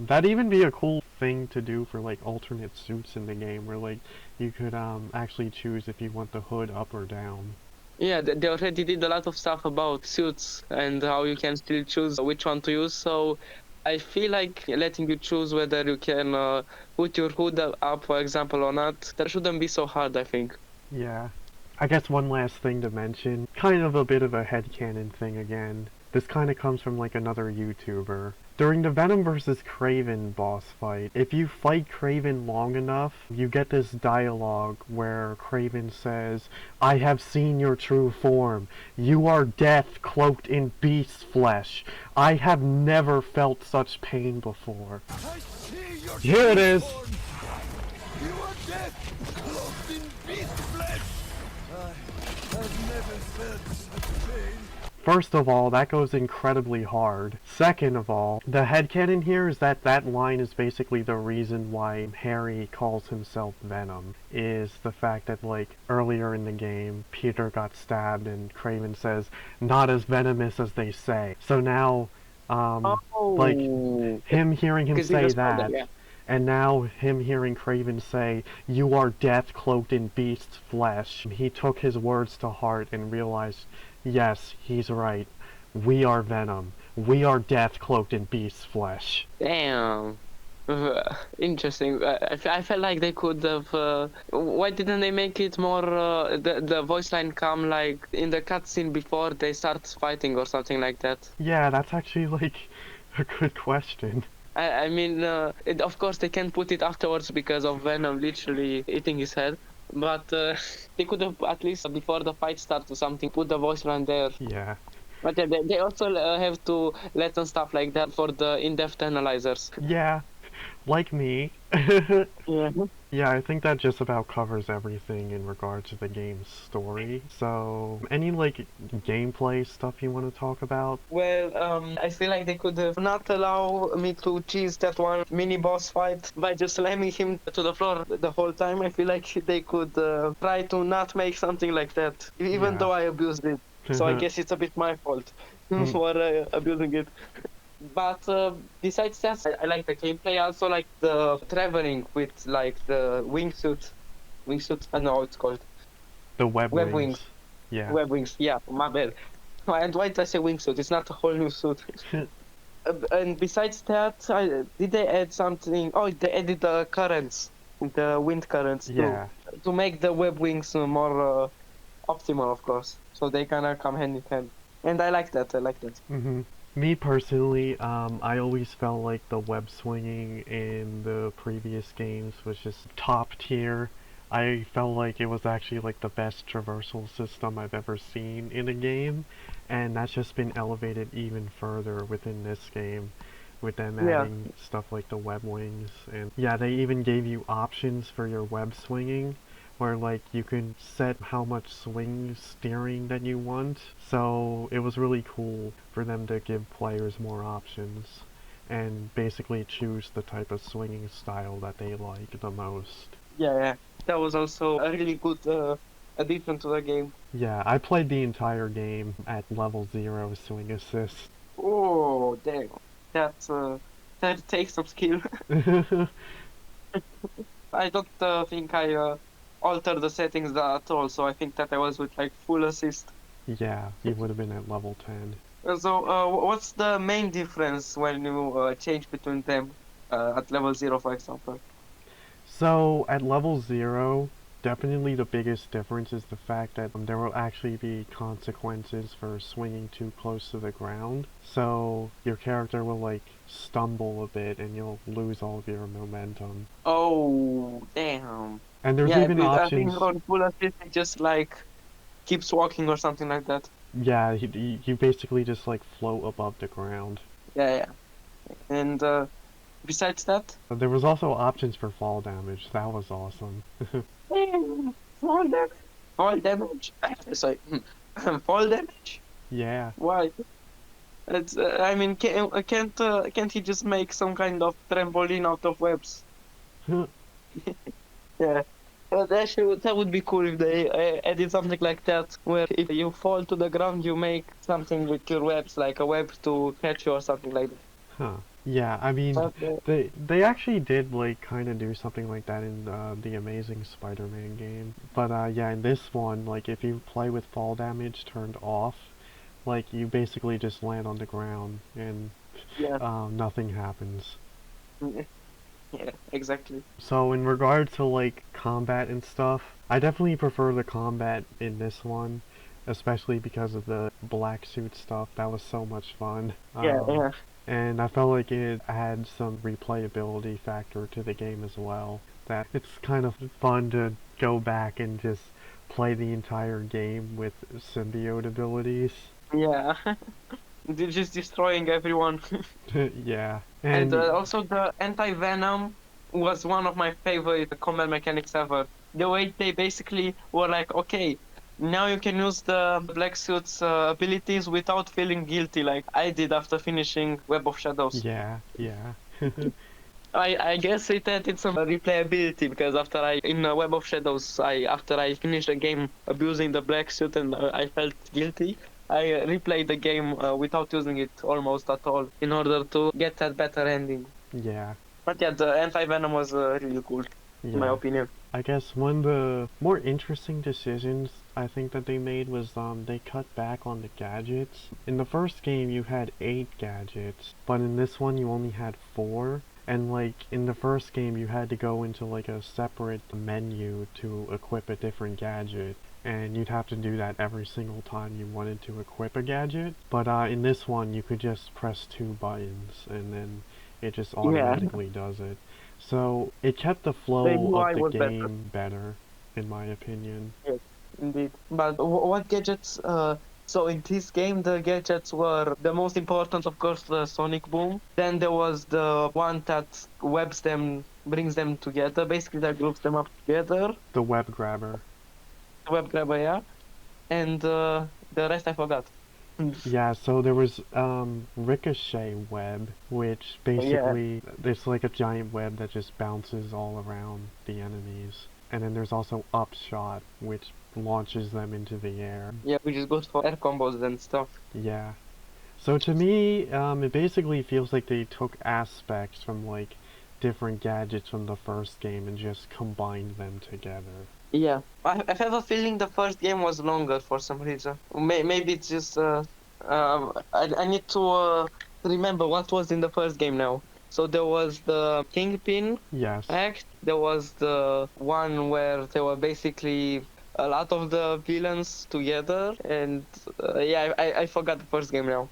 that'd even be a cool thing to do for like alternate suits in the game, where like you could actually choose if you want the hood up or down. Yeah, they already did a lot of stuff about suits and how you can still choose which one to use. So I feel like letting you choose whether you can put your hood up, for example, or not, that shouldn't be so hard, I think. Yeah. I guess one last thing to mention, kind of a bit of a headcanon thing again. This kind of comes from like another YouTuber. During the Venom vs. Kraven boss fight, if you fight Kraven long enough, you get this dialogue where Kraven says, "I have seen your true form. You are death cloaked in beast flesh. I have never felt such pain before." I see your Here it is! form. You are death, clothed in beast flesh. I have never felt such pain. First of all, that goes incredibly hard. Second of all, the headcanon here is that that line is basically the reason why Harry calls himself Venom, is the fact that, like, earlier in the game, Peter got stabbed and Kraven says, "Not as venomous as they say." So now, like, him hearing him 'Cause he say was found that, yeah. and now him hearing Kraven say, "You are death cloaked in beast's flesh," he took his words to heart and realized, yes, he's right. We are Venom. We are death cloaked in beast's flesh. Damn. Interesting. I felt like they could have. Why didn't they make it more? The voice line come like in the cutscene before they start fighting or something like that. Yeah, that's actually like a good question. I mean, of course they can't put it afterwards because of Venom literally eating his head. But they could have at least before the fight starts or something put the voice line there. Yeah. But they also have to let on stuff like that for the in-depth analyzers. Yeah. Like me. Yeah. Yeah, I think that just about covers everything in regards to the game's story. So, any like gameplay stuff you want to talk about? Well, I feel like they could have not allow me to cheese that one mini boss fight by just slamming him to the floor the whole time. I feel like they could try to not make something like that, even Yeah. though I abused it. So I guess it's a bit my fault for abusing it. But besides that, I like the gameplay. I also like the traveling with like the wingsuit. Wingsuit, I don't know how it's called. The web Web wings. wings. Yeah. Web wings, yeah, my bad. And why did I say wingsuit? It's not a whole new suit. And besides that, did they add something? Oh, they added the currents, the wind currents Yeah. to make the web wings more optimal, of course. So they kind of come hand in hand. And I like that. I like that. Me personally, I always felt like the web swinging in the previous games was just top tier. I felt like it was actually like the best traversal system I've ever seen in a game, and that's just been elevated even further within this game. with them Yeah. adding stuff like the web wings. And yeah, they even gave you options for your web swinging, where like you can set how much swing steering that you want. So it was really cool for them to give players more options and basically choose the type of swinging style that they like the most. Yeah, yeah. That was also a really good addition to the game. Yeah, I played the entire game at level 0 swing assist. Oh, damn. That's that takes some skill. I don't think I altered the settings at all, so I think that I was with like full assist. Yeah, you would have been at level 10. So, what's the main difference when you change between them at level 0, for example? So at level 0, definitely the biggest difference is the fact that there will actually be consequences for swinging too close to the ground. So your character will like stumble a bit and you'll lose all of your momentum. Oh, damn. And there's Yeah, even I think options. on full assist it just like keeps walking or something like that. Yeah, you basically just like float above the ground. Yeah, yeah. And besides that, There was also options for fall damage. That was awesome. fall damage. Fall damage. Sorry, fall damage. Yeah. Why? It's. I mean, can't he just make some kind of trampoline out of webs? Yeah. That would be cool if they added something like that, where if you fall to the ground, you make something with your webs, like a web to catch you or something like that. Huh. Yeah, I mean, But, they actually did like kind of do something like that in the Amazing Spider-Man game. But yeah, in this one, like if you play with fall damage turned off, like you basically just land on the ground and yeah, nothing happens. yeah, exactly. So in regard to like combat and stuff, I definitely prefer the combat in this one, especially because of the black suit stuff. That was so much fun. Yeah, yeah. And I felt like it had some replayability factor to the game as well. That it's kind of fun to go back and just play the entire game with symbiote abilities. Yeah, they're just destroying everyone. Yeah, And and also the anti-venom was one of my favorite combat mechanics ever. The way they basically were like, okay, now you can use the black suit's abilities without feeling guilty, like I did after finishing Web of Shadows. yeah, yeah. I guess it added some replayability because after in Web of Shadows, after I finished the game abusing the black suit and I felt guilty, I replayed the game without using it almost at all in order to get that better ending. Yeah, But yeah, the anti-venom was really cool, in my yeah. opinion. I guess one of the more interesting decisions I think that they made was they cut back on the gadgets. In the first game you had 8 gadgets, but in this one you only had 4. And like in the first game you had to go into like a separate menu to equip a different gadget. And you'd have to do that every single time you wanted to equip a gadget. But in this one you could just press 2 buttons and then it just Yeah, automatically does it. So it kept the the flow of UI the was better. game better, in my opinion. Yes, indeed. But what gadgets? So in this game, the gadgets were the most important, of course, the Sonic Boom. Then there was the one that webs them, brings them together. Basically, that groups them up together. The web grabber. The web grabber, yeah. And the rest I forgot. Yeah, so there was ricochet web, which Yeah, basically it's like a giant web that just bounces all around the enemies. And then there's also upshot, which launches them into the air. yeah, which is good for air combos and stuff. Yeah. So to me, it basically feels like they took aspects from like different gadgets from the first game and just combined them together. Yeah, I have a feeling the first game was longer for some reason. Maybe it's just I need to remember what was in the first game now. So there was the Kingpin Yes. act. There was the one where there were basically a lot of the villains together, and yeah, I forgot the first game now.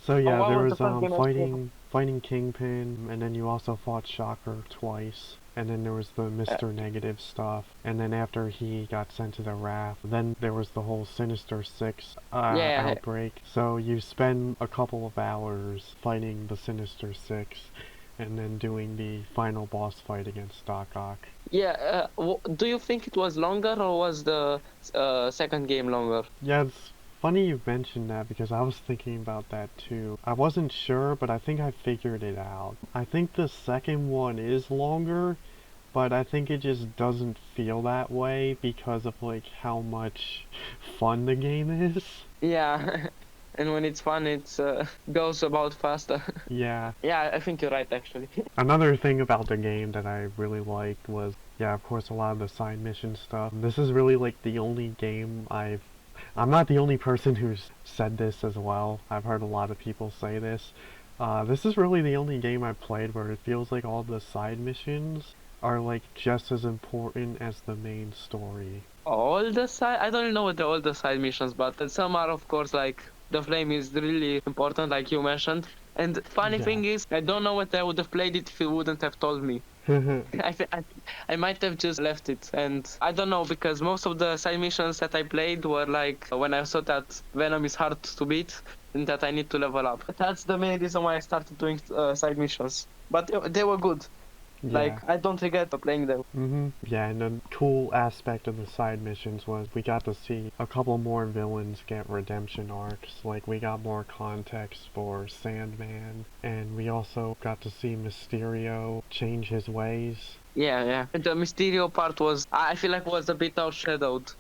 So yeah, What there was the was first game? fighting Kingpin, and then you also fought Shocker twice. and then there was the Mr. Negative stuff, and then after he got sent to the Wrath, then there was the whole Sinister Six Yeah, outbreak. So you spend a couple of hours fighting the Sinister Six, and then doing the final boss fight against Doc Ock. yeah. Do you think it was longer or was the second game longer? Yeah, it's funny you mentioned that because I was thinking about that too. I wasn't sure, but I think I figured it out. I think the second one is longer, but I think it just doesn't feel that way because of like how much fun the game is. Yeah, and when it's fun, it goes about faster. Yeah. Yeah, I think you're right actually. Another thing about the game that I really liked was, yeah, of course, a lot of the side mission stuff. This is really like the only game I'm not the only person who's said this as well. I've heard a lot of people say this. This is really the only game I've played where it feels like all the side missions are like just as important as the main story. All the side, I don't know what all the side missions, but some are of course like the flame is really important, like you mentioned. And funny Yeah. thing is, I don't know what I would have played it if you wouldn't have told me. I might have just left it, and I don't know because most of the side missions that I played were like when I saw that Venom is hard to beat and that I need to level up. That's the main reason why I started doing side missions. But they were good. Yeah. Like I don't regret playing them. Yeah, and a cool aspect of the side missions was we got to see a couple more villains get redemption arcs. Like we got more context for Sandman, and we also got to see Mysterio change his ways. Yeah. And the Mysterio part was, I feel like, was a bit outshadowed,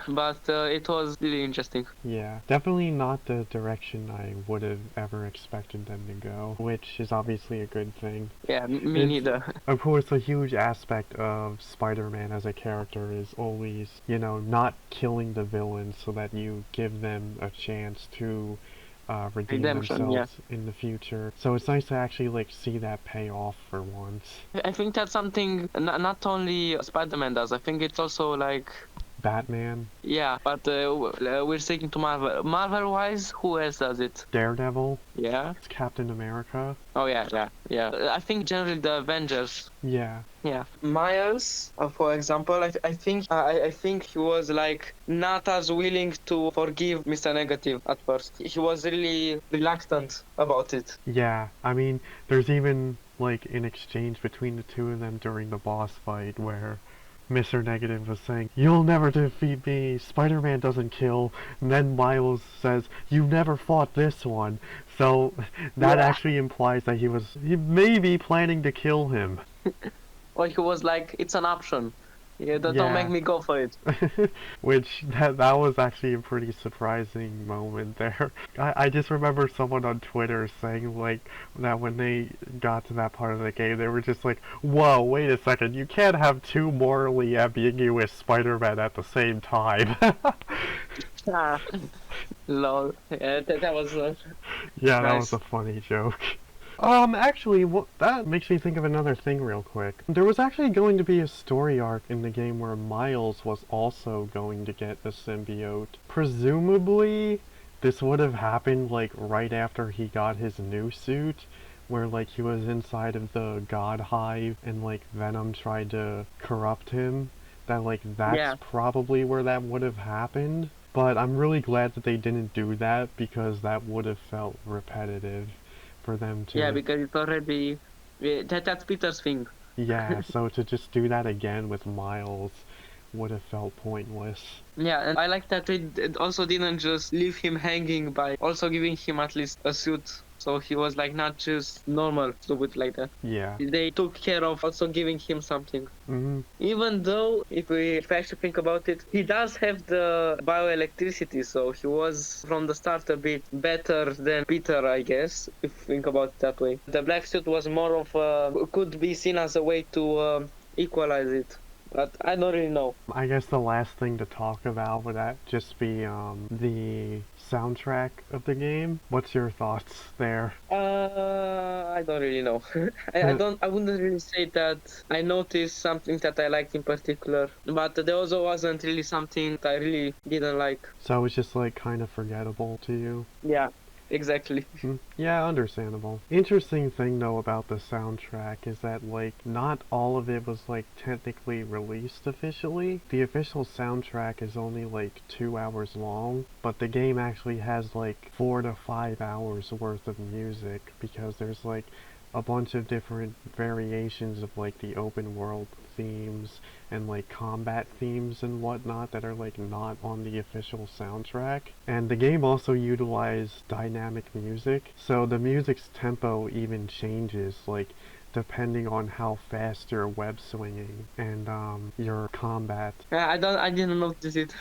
but it was really interesting. Yeah, definitely not the direction I would have ever expected them to go, which is obviously a good thing. Yeah, me neither. Of course, a huge aspect of Spider-Man as a character is always, not killing the villains so that you give them a chance to redeem Redemption, themselves in the future. So it's nice to actually like see that pay off for once. I think that's something not only Spider-Man does. I think it's also like, Batman, yeah, but we're sticking to Marvel. Marvel-wise, who else does it? Daredevil, Yeah. it's Captain America. Oh yeah. I think generally the Avengers. Yeah. Yeah, Miles, for example, I think he was like not as willing to forgive Mr. Negative at first. He was really reluctant about it. Yeah, I mean, there's even like an exchange between the two of them during the boss fight where Mr. Negative was saying, "You'll never defeat me, Spider-Man doesn't kill," and then Miles says, "You never fought this one." So that actually implies that he may be planning to kill him. Or he was like, it's an option. Yeah, don't make me go for it. Which, that was actually a pretty surprising moment there. I just remember someone on Twitter saying, like, that when they got to that part of the game, they were just like, whoa, wait a second, you can't have two morally ambiguous Spider-Men at the same time. Lol. Yeah, that was... yeah, nice. That was a funny joke. Actually, that makes me think of another thing real quick. There was actually going to be a story arc in the game where Miles was also going to get the symbiote. Presumably, this would have happened, like, right after he got his new suit, where, like, he was inside of the God Hive and, like, Venom tried to corrupt him. That, like, that's probably where that would have happened. But I'm really glad that they didn't do that, because that would have felt repetitive. For them to... Yeah, because it's already... that's Peter's thing. Yeah, so to just do that again with Miles would have felt pointless. Yeah, and I like that they also didn't just leave him hanging by also giving him at least a suit. So he was like not just normal, stupid like that. Yeah. They took care of also giving him something. Even though, if we actually think about it, he does have the bioelectricity, so he was from the start a bit better than Peter, I guess, if you think about it that way. The black suit was more of could be seen as a way to equalize it. But I don't really know. I guess the last thing to talk about would that just be the soundtrack of the game. What's your thoughts there? I don't really know. I wouldn't really say that I noticed something that I liked in particular, but there also wasn't really something that I really didn't like. So it's just like kind of forgettable to you? Yeah. exactly. Yeah, understandable. Interesting thing though about the soundtrack is that like not all of it was like technically released officially. The official soundtrack is only like 2 hours long, but the game actually has like 4 to 5 hours worth of music because there's like a bunch of different variations of like the open world themes and like combat themes and whatnot that are like not on the official soundtrack. And the game also utilized dynamic music, so the music's tempo even changes like depending on how fast you're web swinging and your combat. I didn't notice it.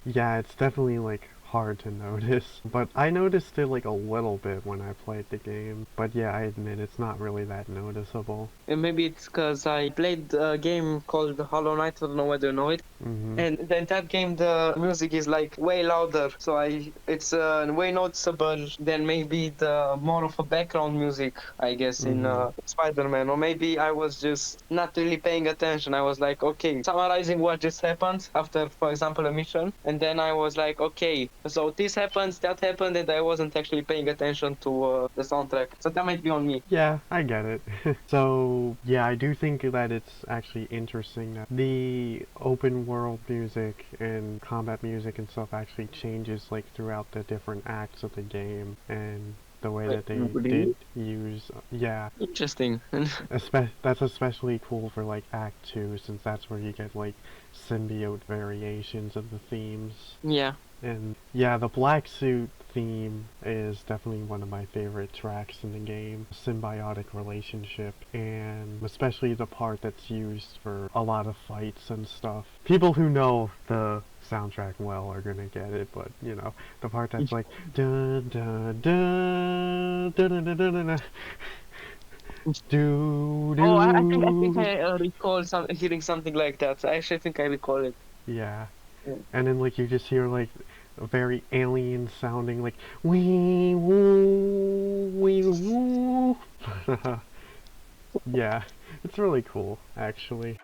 Yeah, it's definitely like hard to notice, but I noticed it like a little bit when I played the game. But yeah, I admit it's not really that noticeable. And maybe it's because I played a game called Hollow Knight. I don't know whether you know it. Hmm. And in that game, the music is like way louder, so it's way noticeable than maybe the more of a background music, I guess, in Hmm. Spider-Man. Or maybe I was just not really paying attention. I was like, okay, summarizing what just happened after, for example, a mission, and then I was like, okay, so this happens, that happened, and I wasn't actually paying attention to the soundtrack. So that might be on me. Yeah, I get it. So, yeah, I do think that it's actually interesting that the open world music and combat music and stuff actually changes like throughout the different acts of the game and the way that they did Really use, yeah, interesting. that's especially cool for like Act 2 since that's where you get like symbiote variations of the themes. Yeah. And yeah, the black suit theme is definitely one of my favorite tracks in the game. Symbiotic relationship, and especially the part that's used for a lot of fights and stuff. People who know the soundtrack well are gonna get it, but you know, the part that's like dun dun dun dun dun dun dun dun do Oh, I think do. I recall hearing something like that. I actually think I recall it. Yeah. Yeah. And then like you just hear like a very alien sounding like wee woo wee woo. Yeah, it's really cool actually.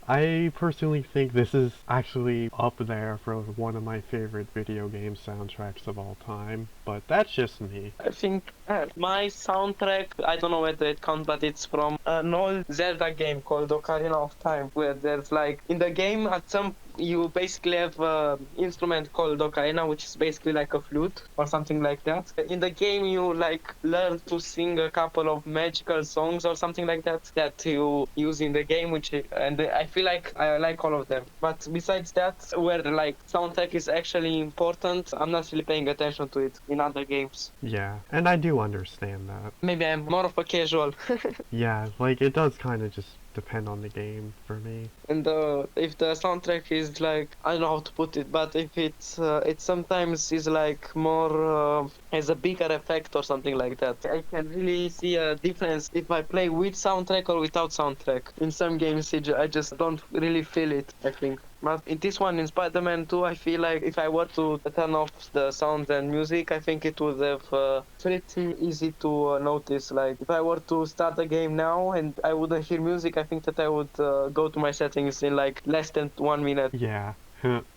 I personally think this is actually up there for one of my favorite video game soundtracks of all time, but that's just me. I think my soundtrack, I don't know whether it counts, but it's from an old Zelda game called Ocarina of Time, where there's like, in the game, you basically have an instrument called ocarina, which is basically like a flute or something like that. In the game, you like learn to sing a couple of magical songs or something like that you use in the game, and I feel like I like all of them. But besides that, where like soundtrack is actually important, I'm not really paying attention to it in other games. Yeah, and I do understand that. Maybe I'm more of a casual. Yeah, like it does kind of just depend on the game for me. And if the soundtrack is like, I don't know how to put it, but if it sometimes is like more has a bigger effect or something like that. I can really see a difference if I play with soundtrack or without soundtrack. In some games, I just don't really feel it, I think. But in this one, in Spider-Man 2, I feel like if I were to turn off the sound and music, I think it would have pretty easy to notice. Like if I were to start the game now and I wouldn't hear music, I think that I would go to my settings in like less than 1 minute. Yeah.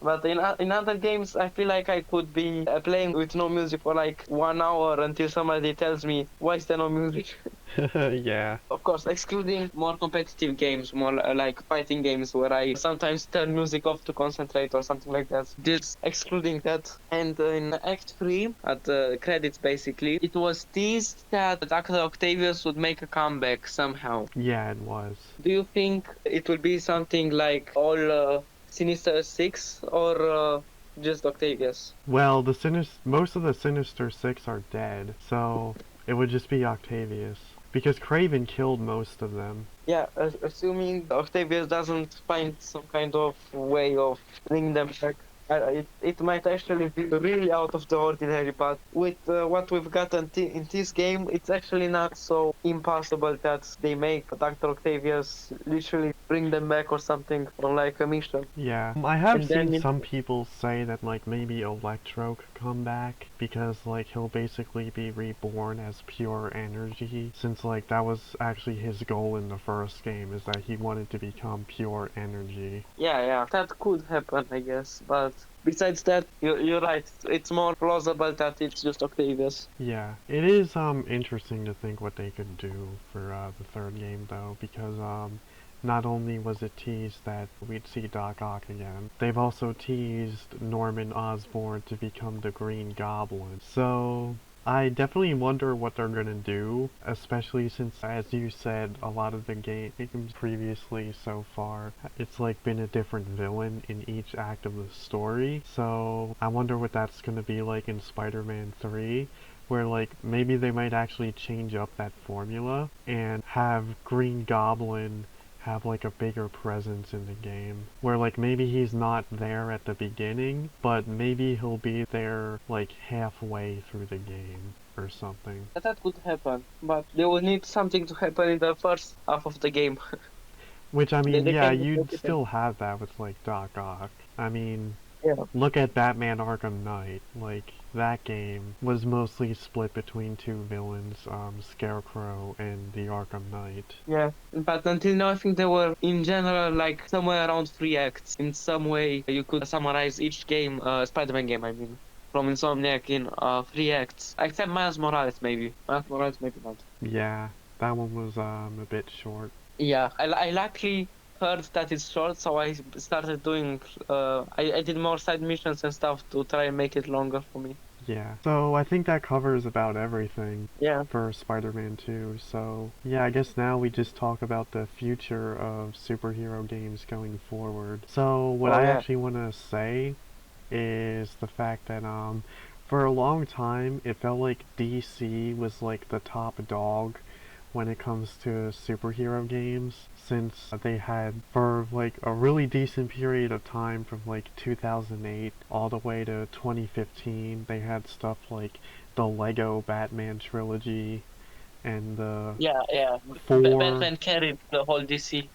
But in other games, I feel like I could be playing with no music for like 1 hour until somebody tells me, why is there no music? Yeah. Of course, excluding more competitive games, more like fighting games where I sometimes turn music off to concentrate or something like that. Just excluding that. And in Act 3, at the credits basically, it was teased that Dr. Octavius would make a comeback somehow. Yeah, it was. Do you think it will be something like all Sinister Six or just Octavius? Well, most of the Sinister Six are dead, so it would just be Octavius. Because Kraven killed most of them. Yeah, assuming Octavius doesn't find some kind of way of bringing them back. It might actually be really out of the ordinary, but with what we've gotten in this game, it's actually not so impossible that they make Dr. Octavius literally bring them back or something on like a mission. Yeah, I have And then seen some people say that like maybe Electro could come back because like he'll basically be reborn as pure energy since like that was actually his goal in the first game is that he wanted to become pure energy. yeah, that could happen, I guess. But besides that, you're right. It's more plausible that it's just Octavius. Yeah, it is interesting to think what they could do for the third game though because not only was it teased that we'd see Doc Ock again, they've also teased Norman Osborn to become the Green Goblin. So I definitely wonder what they're gonna do, especially since, as you said, a lot of the games previously so far, it's like been a different villain in each act of the story. So I wonder what that's gonna be like in Spider-Man 3, where like maybe they might actually change up that formula and have Green Goblin have like a bigger presence in the game where like maybe he's not there at the beginning but maybe he'll be there like halfway through the game or something, That could happen, but they will need something to happen in the first half of the game. which I mean They yeah can just you'd make it. still have that with like Doc Ock. I mean Yeah. look at Batman Arkham Knight, like that game was mostly split between two villains, Scarecrow and the Arkham Knight. Yeah, but until now, I think there were, in general, like somewhere around 3 acts. In some way, you could summarize each game, Spider-Man game, I mean, from Insomniac in 3 acts. Except Miles Morales, maybe. Miles Morales, maybe not. Yeah, that one was a bit short. Yeah, I luckily heard that it's short, so I started doing. I did more side missions and stuff to try and make it longer for me. Yeah. So I think that covers about everything Yeah. for Spider-Man 2. So yeah, I guess now we just talk about the future of superhero games going forward. So what Oh I yeah. actually want to say is the fact that for a long time it felt like DC was like the top dog when it comes to superhero games since they had for like a really decent period of time from like 2008 all the way to 2015 they had stuff like the Lego Batman trilogy and the Yeah. four Batman carried the whole DC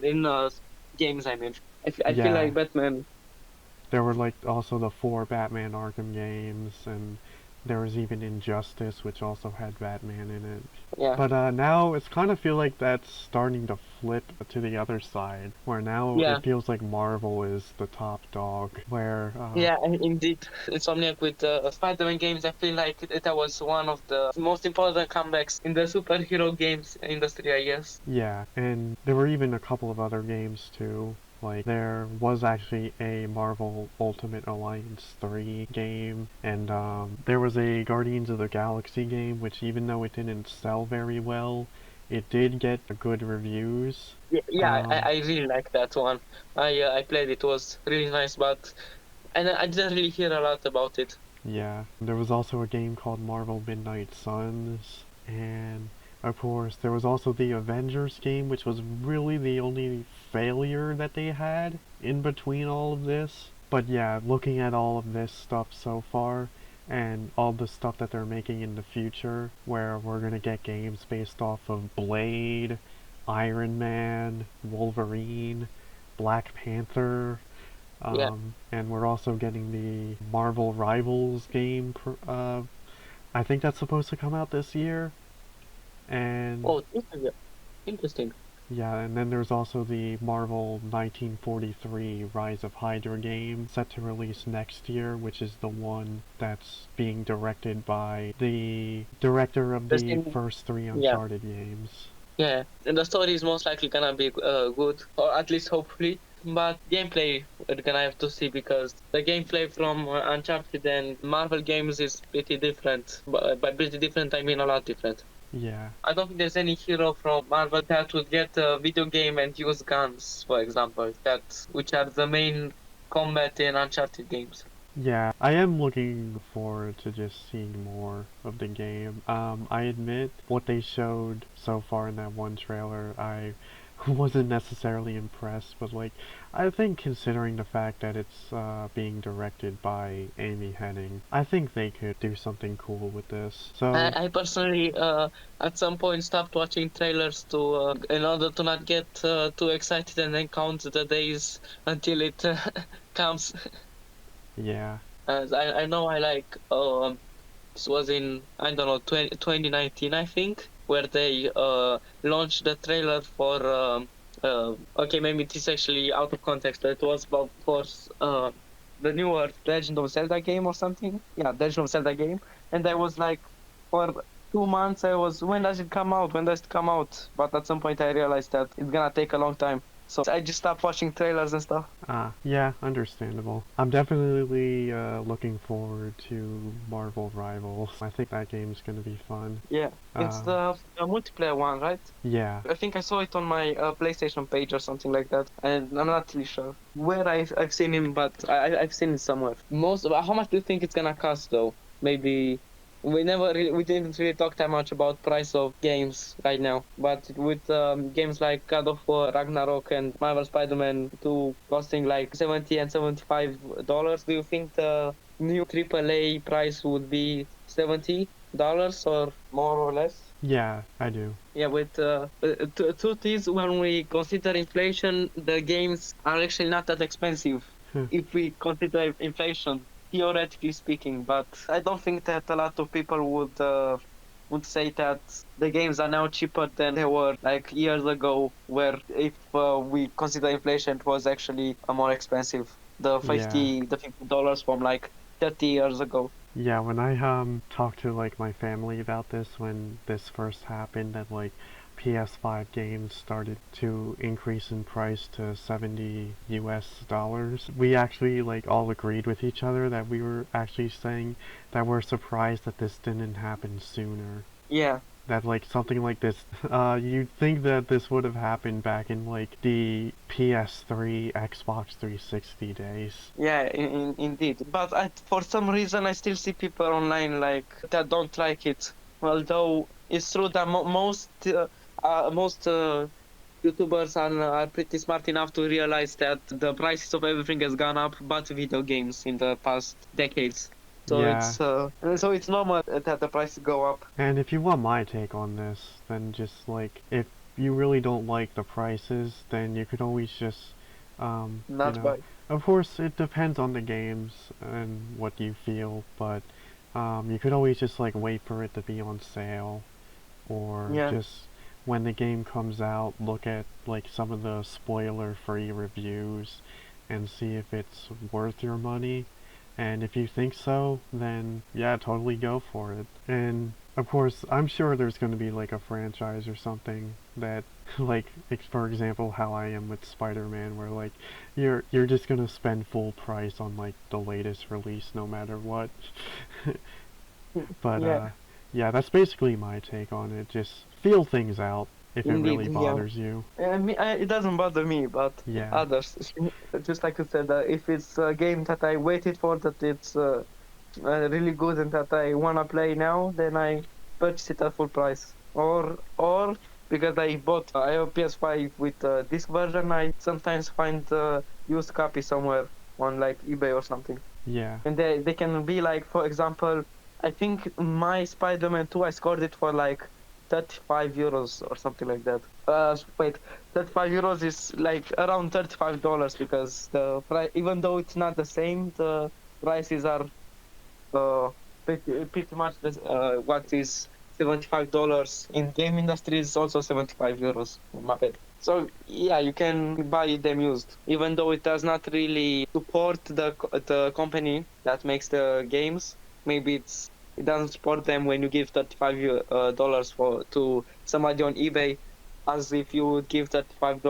in games. I mean, I feel yeah like Batman. there were like also the four Batman Arkham games and there was even Injustice which also had Batman in it. Yeah. But now it's kind of feel like that's starting to flip to the other side, where now Yeah. it feels like Marvel is the top dog. Where Yeah, indeed. Insomniac with Spider-Man games, I feel like that was one of the most important comebacks in the superhero games industry, I guess. yeah, and there were even a couple of other games too. Like there was actually a Marvel Ultimate Alliance 3 game, and there was a Guardians of the Galaxy game, which even though it didn't sell very well, it did get good reviews. Yeah, I really like that one. I played it, was really nice, but and I didn't really hear a lot about it. Yeah, there was also a game called Marvel Midnight Suns, and of course there was also the Avengers game, which was really the only failure that they had in between all of this. But yeah, looking at all of this stuff so far, and all the stuff that they're making in the future, where we're gonna get games based off of Blade, Iron Man, Wolverine, Black Panther, Yeah. and we're also getting the Marvel Rivals game. I think that's supposed to come out this year. And Oh, interesting. yeah, and then there's also the Marvel 1943 Rise of Hydra game set to release next year, which is the one that's being directed by the director of The the same. first three Yeah. Uncharted games. Yeah, and the story is most likely gonna be good, or at least hopefully. But gameplay, we're gonna have to see because the gameplay from Uncharted and Marvel games is pretty different. But by pretty different, I mean a lot different. Yeah. I don't think there's any hero from Marvel that would get a video game and use guns, for example, which are the main combat in Uncharted games. Yeah, I am looking forward to just seeing more of the game. I admit what they showed so far in that one trailer, I wasn't necessarily impressed, but like, I think considering the fact that it's being directed by Amy Hennig, I think they could do something cool with this. So, I personally, at some point, stopped watching trailers to in order to not get too excited and then count the days until it comes. yeah. As I know I like this was in I don't know 2019 I think, where they launched the trailer for okay, maybe this is actually out of context, but it was about for the newer Legend of Zelda game or something. Yeah, Legend of Zelda game, and I was like, for 2 months I was, when does it come out? When does it come out? But at some point I realized that it's gonna take a long time, so I just stopped watching trailers and stuff. Yeah, understandable. I'm definitely looking forward to Marvel Rivals. I think that game's gonna be fun. Yeah, it's Uh, the multiplayer one, right? yeah. I think I saw it on my PlayStation page or something like that, and I'm not really sure where I've seen him, but I've seen it somewhere. How much do you think it's gonna cost though? Maybe we didn't really talk that much about price of games right now, but with games like God of War, Ragnarok, and Marvel Spider-Man 2 costing like $70 and $75, do you think the new AAA price would be $70 or more or less? Yeah, I do. Yeah, with truth is, when we consider inflation, the games are actually not that expensive if we consider inflation, theoretically speaking. But I don't think that a lot of people would say that the games are now cheaper than they were like years ago, where if we consider inflation, it was actually more expensive. The Yeah. $50 from like 30 years ago. Yeah, when I talked to like my family about this when this first happened, that like PS5 games started to increase in price to 70 US dollars, we actually like all agreed with each other that we were actually saying that we're surprised that this didn't happen sooner. Yeah. That like something like this, you'd think that this would have happened back in like the PS3, Xbox 360 days. Yeah, indeed. But for some reason, I still see people online like that don't like it. Although it's true that most YouTubers are pretty smart enough to realize that the prices of everything has gone up, but video games in the past decades. So Yeah, it's normal that the prices go up. and if you want my take on this, then just like if you really don't like the prices, then you could always just, Not by. of course it depends on the games and what you feel, but you could always just like wait for it to be on sale, or Yeah. just when the game comes out, look at like some of the spoiler-free reviews and see if it's worth your money. And if you think so, then yeah, totally go for it. And of course, I'm sure there's going to be like a franchise or something that, like, for example, how I am with Spider-Man, where like you're just gonna spend full price on like the latest release, no matter what. But Yeah. yeah, that's basically my take on it. Just feel things out if it Indeed. really Yeah. bothers you. It doesn't bother me, but Yeah, others. Just like you said, if it's a game that I waited for, that it's really good and that I wanna play now, then I purchase it at full price. Or because I bought I have PS5 with disc version, I sometimes find used copy somewhere on like eBay or something, yeah, and they can be like, for example, I think my Spider-Man 2 I scored it for like 35 euros or something like that. Wait, 35 euros is like around $35 because the price, even though it's not the same, the prices are uh, pretty much what is $75 in game industry is also 75 euros. My bad. So yeah, you can buy them used, even though it does not really support the company that makes the games. Maybe it doesn't support them when you give $35 for to somebody on eBay, as if you would give $35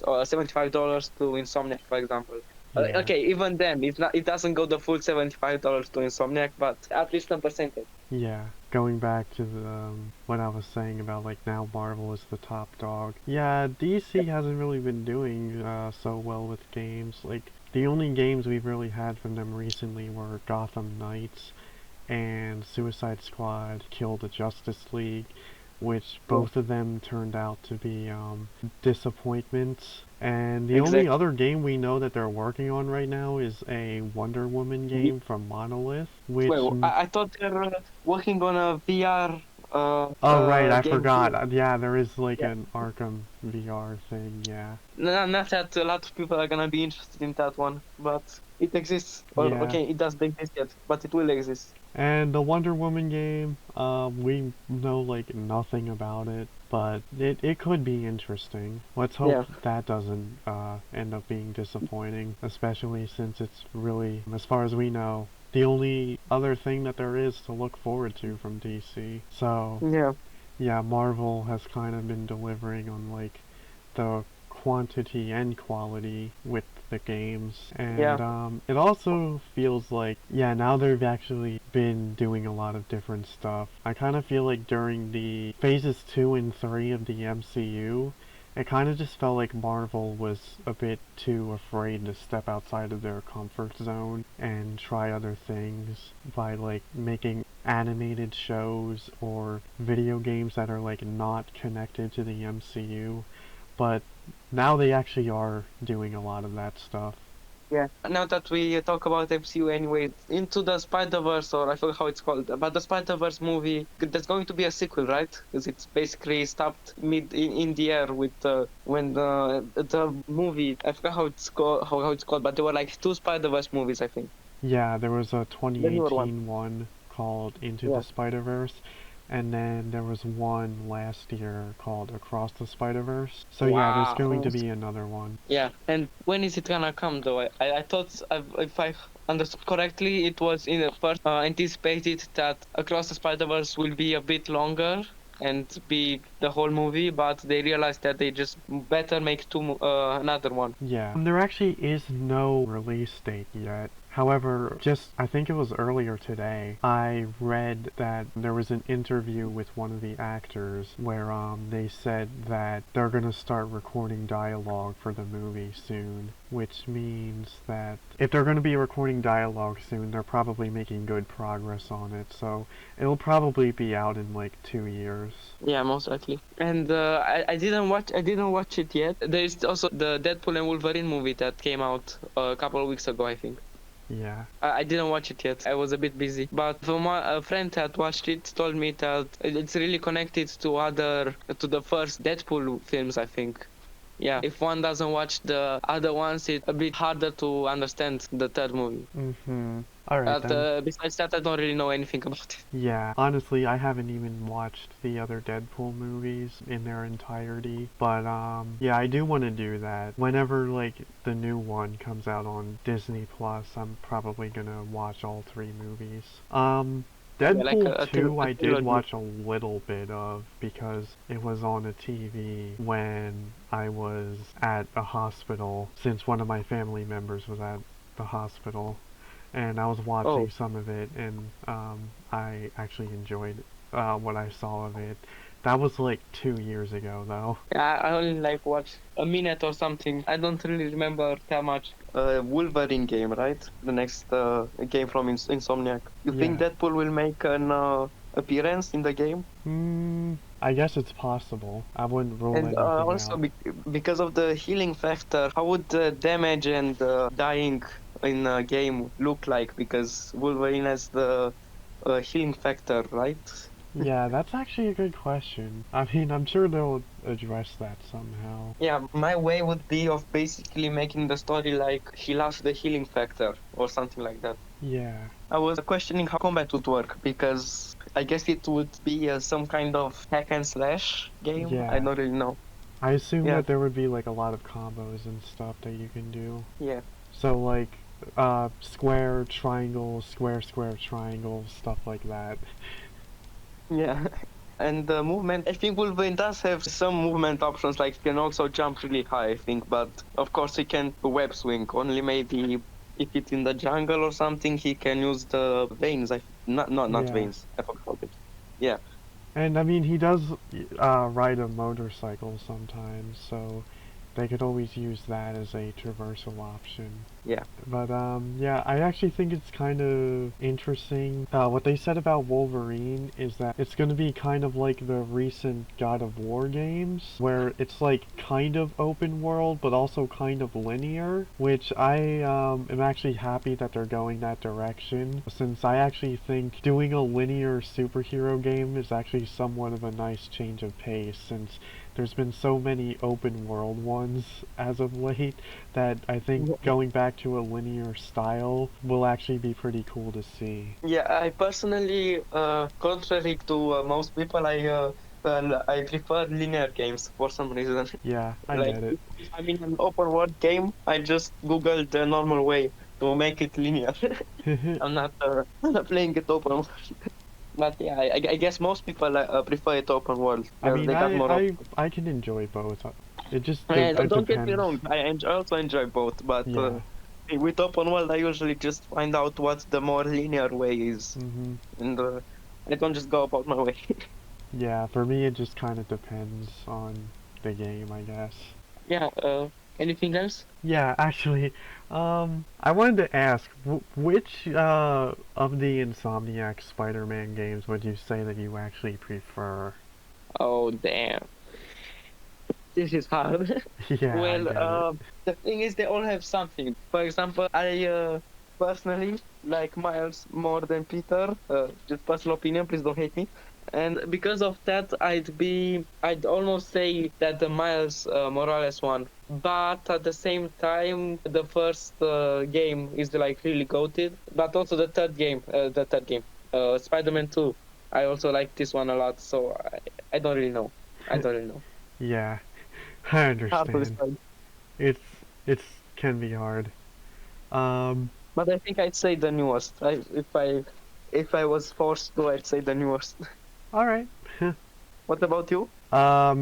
or $75 to Insomniac, for example. yeah. Okay, even then, it doesn't go the full $75 to Insomniac, but at least a percentage. Yeah, going back to the, what I was saying about like now Marvel is the top dog. Yeah, DC hasn't really been doing so well with games. Like the only games we've really had from them recently were Gotham Knights and Suicide Squad, Kill the Justice League. which both of them turned out to be disappointments. And the only Exactly. other game we know that they're working on right now is a Wonder Woman game from Monolith, which Well, I thought they were working on a VR oh right, I game forgot. too. Yeah, there is like Yeah. an Arkham VR thing, yeah. Not that a lot of people are gonna be interested in that one, but it exists. Or Yeah. okay, it doesn't exist yet, but it will exist. And the Wonder Woman game, we know like nothing about it, but it could be interesting. Let's hope Yeah. that doesn't end up being disappointing, especially since it's really, as far as we know, the only other thing that there is to look forward to from DC. So, Yeah. yeah, Marvel has kind of been delivering on like the quantity and quality with the games, Yeah. and it also feels like, yeah, now they've actually been doing a lot of different stuff. I kind of feel like during the phases 2 and 3 of the MCU, it kind of just felt like Marvel was a bit too afraid to step outside of their comfort zone and try other things by like making animated shows or video games that are like not connected to the MCU. But now they actually are doing a lot of that stuff. Yeah. Now that we talk about MCU anyway, Into the Spider-Verse, or I forgot how it's called, but the Spider-Verse movie, there's going to be a sequel, right? Because it's basically stopped mid in the air with when the movie, I forgot how it's called, how it's called, but there were like two Spider-Verse movies, I think. Yeah, there was a The newer one. 2018 one called Into Yeah. the Spider-Verse, and then there was one last year called Across the Spider-Verse. So yeah, there's going to Wow. be another one. Yeah. And when is it gonna come though? I thought if I understood correctly, it was in the first anticipated that Across the Spider-Verse will be a bit longer and be the whole movie, but they realized that they just better make another one. Yeah. There actually is no release date yet. However, just I think it was earlier today, I read that there was an interview with one of the actors where they said that they're gonna start recording dialogue for the movie soon, which means that if they're gonna be recording dialogue soon, they're probably making good progress on it. So it'll probably be out in like 2 years. Yeah, most likely. And I didn't watch it yet. There is also the Deadpool and Wolverine movie that came out a couple of weeks ago, I think. Yeah. I didn't watch it yet. I was a bit busy. But a friend that watched it told me that it's really connected to the first Deadpool films, I think. Yeah, if one doesn't watch the other ones, it's a bit harder to understand the third movie. Mm-hmm. Alright But then. besides that, I don't really know anything about it. Yeah, honestly, I haven't even watched the other Deadpool movies in their entirety, but yeah, I do want to do that. Whenever like the new one comes out on Disney Plus, I'm probably gonna watch all three movies. Yeah, like Deadpool 2 a I did trilogy. watch a little bit of because it was on a TV when I was at a hospital, since one of my family members was at the hospital, and I was watching Oh, some of it, and I actually enjoyed what I saw of it. That was like 2 years ago, though. yeah, I only like watched a minute or something. I don't really remember that much. Wolverine game, right? The next game from Insomniac. You think Yeah. Deadpool will make an appearance in the game? I guess it's possible. I wouldn't rule And anything also out. because of the healing factor, how would the damage and dying in a game look like? Because Wolverine has the healing factor, right? Yeah, that's actually a good question. I mean, I'm sure they'll address that somehow. Yeah, my way would be of basically making the story like he lost the healing factor or something like that. Yeah. I was questioning how combat would work because I guess it would be some kind of hack and slash game. I Yeah. don't really know. I assume Yeah, that there would be like a lot of combos and stuff that you can do. yeah, So like square, triangle, square, square, triangle, stuff like that. yeah. And the movement, I think Wolverine does have some movement options, like he can also jump really high, I think, but of course he can web swing. Only maybe if it's in the jungle or something, he can use the veins. Not Yeah. veins. I forgot it. Yeah, And I mean, he does ride a motorcycle sometimes, so They could always use that as a traversal option. Yeah. But yeah, I actually think it's kind of interesting. What they said about Wolverine is that it's going to be kind of like the recent God of War games, where it's like kind of open world, but also kind of linear, which I am actually happy that they're going that direction, since I actually think doing a linear superhero game is actually somewhat of a nice change of pace, since there's been so many open world ones as of late that I think going back to a linear style will actually be pretty cool to see. Yeah, I personally, contrary to most people, I prefer linear games for some reason. Yeah, I Like, get it. if I'm in an open world game, I just Google the normal way to make it linear. I'm not playing it open world. But yeah, I guess most people prefer it open world I because mean, they got more options. I can enjoy both. It just And it don't get me depends. wrong, I also enjoy both, but Yeah. with open world, I usually just find out what the more linear way is, Mhm. and I don't just go about my way. Yeah, for me it just kind of depends on the game, I guess. Yeah. Anything else? Yeah, actually, I wanted to ask, which of the Insomniac Spider-Man games would you say that you actually prefer? Oh damn, this is hard. Yeah, I Well, get it. the thing is, they all have something. For example, I personally like Miles more than Peter. Just personal opinion, please don't hate me. And because of that, I'd almost say that the Miles Morales one. But at the same time, the first game is like really goated. But also Spider-Man 2. I also like this one a lot. So I don't really know. I don't really know. Yeah, I Hard to understand. decide. It's it's can be hard. Um, But I think I'd say the newest. If I was forced to, I'd say the newest. all right. What about you?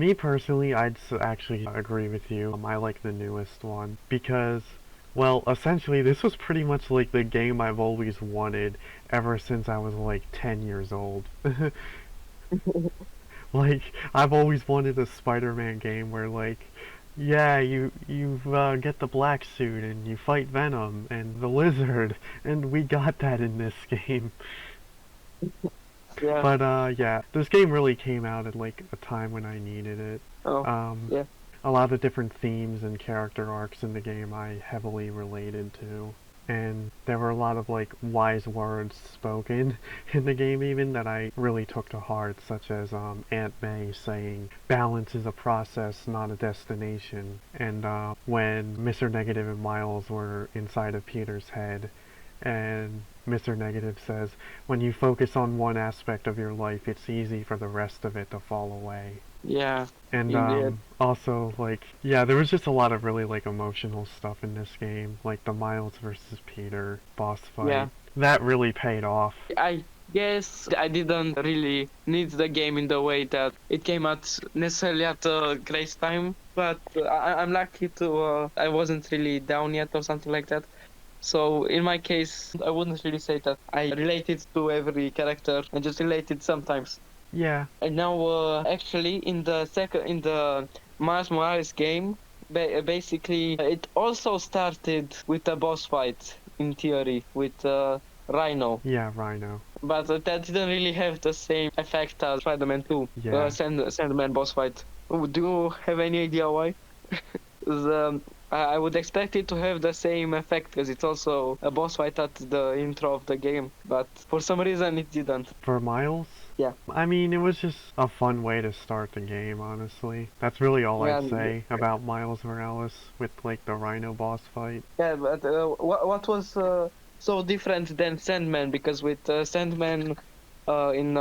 Me personally, actually agree with you. I like the newest one because, well, essentially this was pretty much like the game I've always wanted ever since I was like 10 years old. Like, I've always wanted a Spider-Man game where like, yeah, you get the black suit and you fight Venom and the Lizard, and we got that in this game. Yeah. But yeah, this game really came out at like a time when I needed it. Oh, Um, yeah. a lot of different themes and character arcs in the game I heavily related to. And there were a lot of like wise words spoken in the game even that I really took to heart, such as Aunt May saying balance is a process, not a destination. And when Mr. Negative and Miles were inside of Peter's head, and Mr. Negative says, when you focus on one aspect of your life, it's easy for the rest of it to fall away. Yeah. And Indeed. also like yeah, there was just a lot of really like emotional stuff in this game, like the Miles versus Peter boss Yeah. fight. That really paid off. I guess I didn't really need the game in the way that it came out necessarily at a great time, but I'm lucky to I wasn't really down yet or something like that. So in my case, I wouldn't really say that I related to every character. I just related sometimes. Yeah. And now, actually, in the Miles Morales game, basically, it also started with a boss fight in theory with Rhino, Yeah, Rhino. but that didn't really have the same effect as Spider-Man 2, Yeah. Sandman boss fight. Do you have any idea why? 'Cause, I would expect it to have the same effect because it's also a boss fight at the intro of the game, but for some reason it didn't. For Miles? Yeah. I mean, it was just a fun way to start the game, honestly. That's really all Yeah, I'd say about Miles Morales with like the Rhino boss fight. yeah, but what was so different than Sandman? Because with Sandman in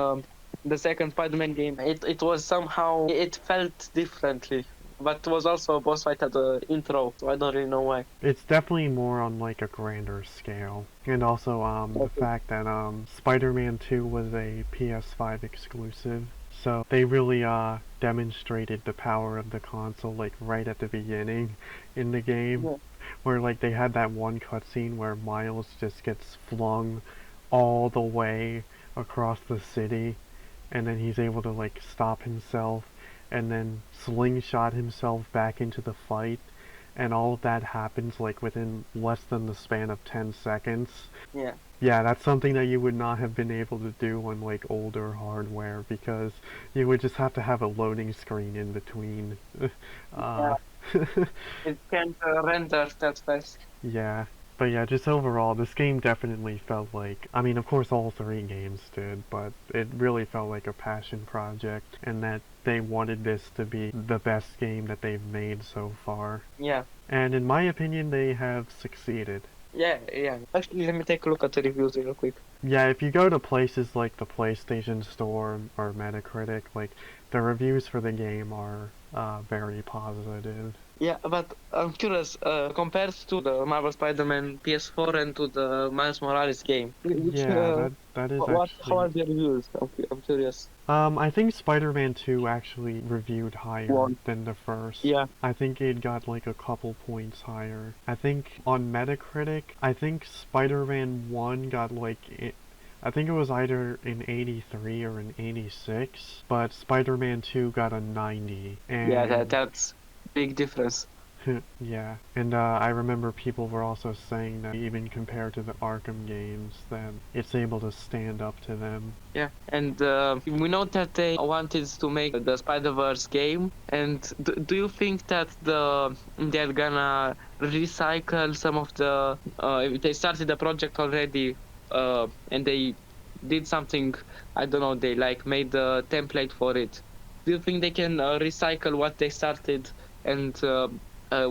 the second Spider-Man game, it was somehow it felt differently, but it was also a boss fight at the intro, so I don't really know why. It's definitely more on like a grander scale. And also the Okay. fact that Spider-Man 2 was a PS5 exclusive. So they really demonstrated the power of the console like right at the beginning in the game, Yeah. where like they had that one cutscene where Miles just gets flung all the way across the city, and then he's able to like stop himself and then slingshot himself back into the fight, and all of that happens like within less than the span of 10 seconds. Yeah. Yeah, that's something that you would not have been able to do on like older hardware because you would just have to have a loading screen in between. Yeah. It can't render that fast. Yeah. But yeah, just overall, this game definitely felt like, I mean, of course all three games did, but it really felt like a passion project, and that they wanted this to be the best game that they've made so far. Yeah. And in my opinion, they have succeeded. Yeah, yeah. Actually, let me take a look at the reviews real quick. Yeah, if you go to places like the PlayStation Store or Metacritic, like, the reviews for the game are very positive. Yeah, but I'm curious, compared to the Marvel Spider-Man PS4 and to the Miles Morales game, which, Yeah, that is how actually... are the reviews? I'm curious. I think Spider-Man 2 actually reviewed higher One. than the first. Yeah. I think it got like a couple points higher. I think on Metacritic, I think Spider-Man 1 got like... I think it was either an 83 or an 86, but Spider-Man 2 got a 90. And Yeah, that's big difference. yeah, and I remember people were also saying that even compared to the Arkham games, that it's able to stand up to them. Yeah, and we know that they wanted to make the Spider-Verse game, and do you think that they're gonna recycle some of the... they started the project already, and they did something, I don't know, they like made a template for it. Do you think they can recycle what they started and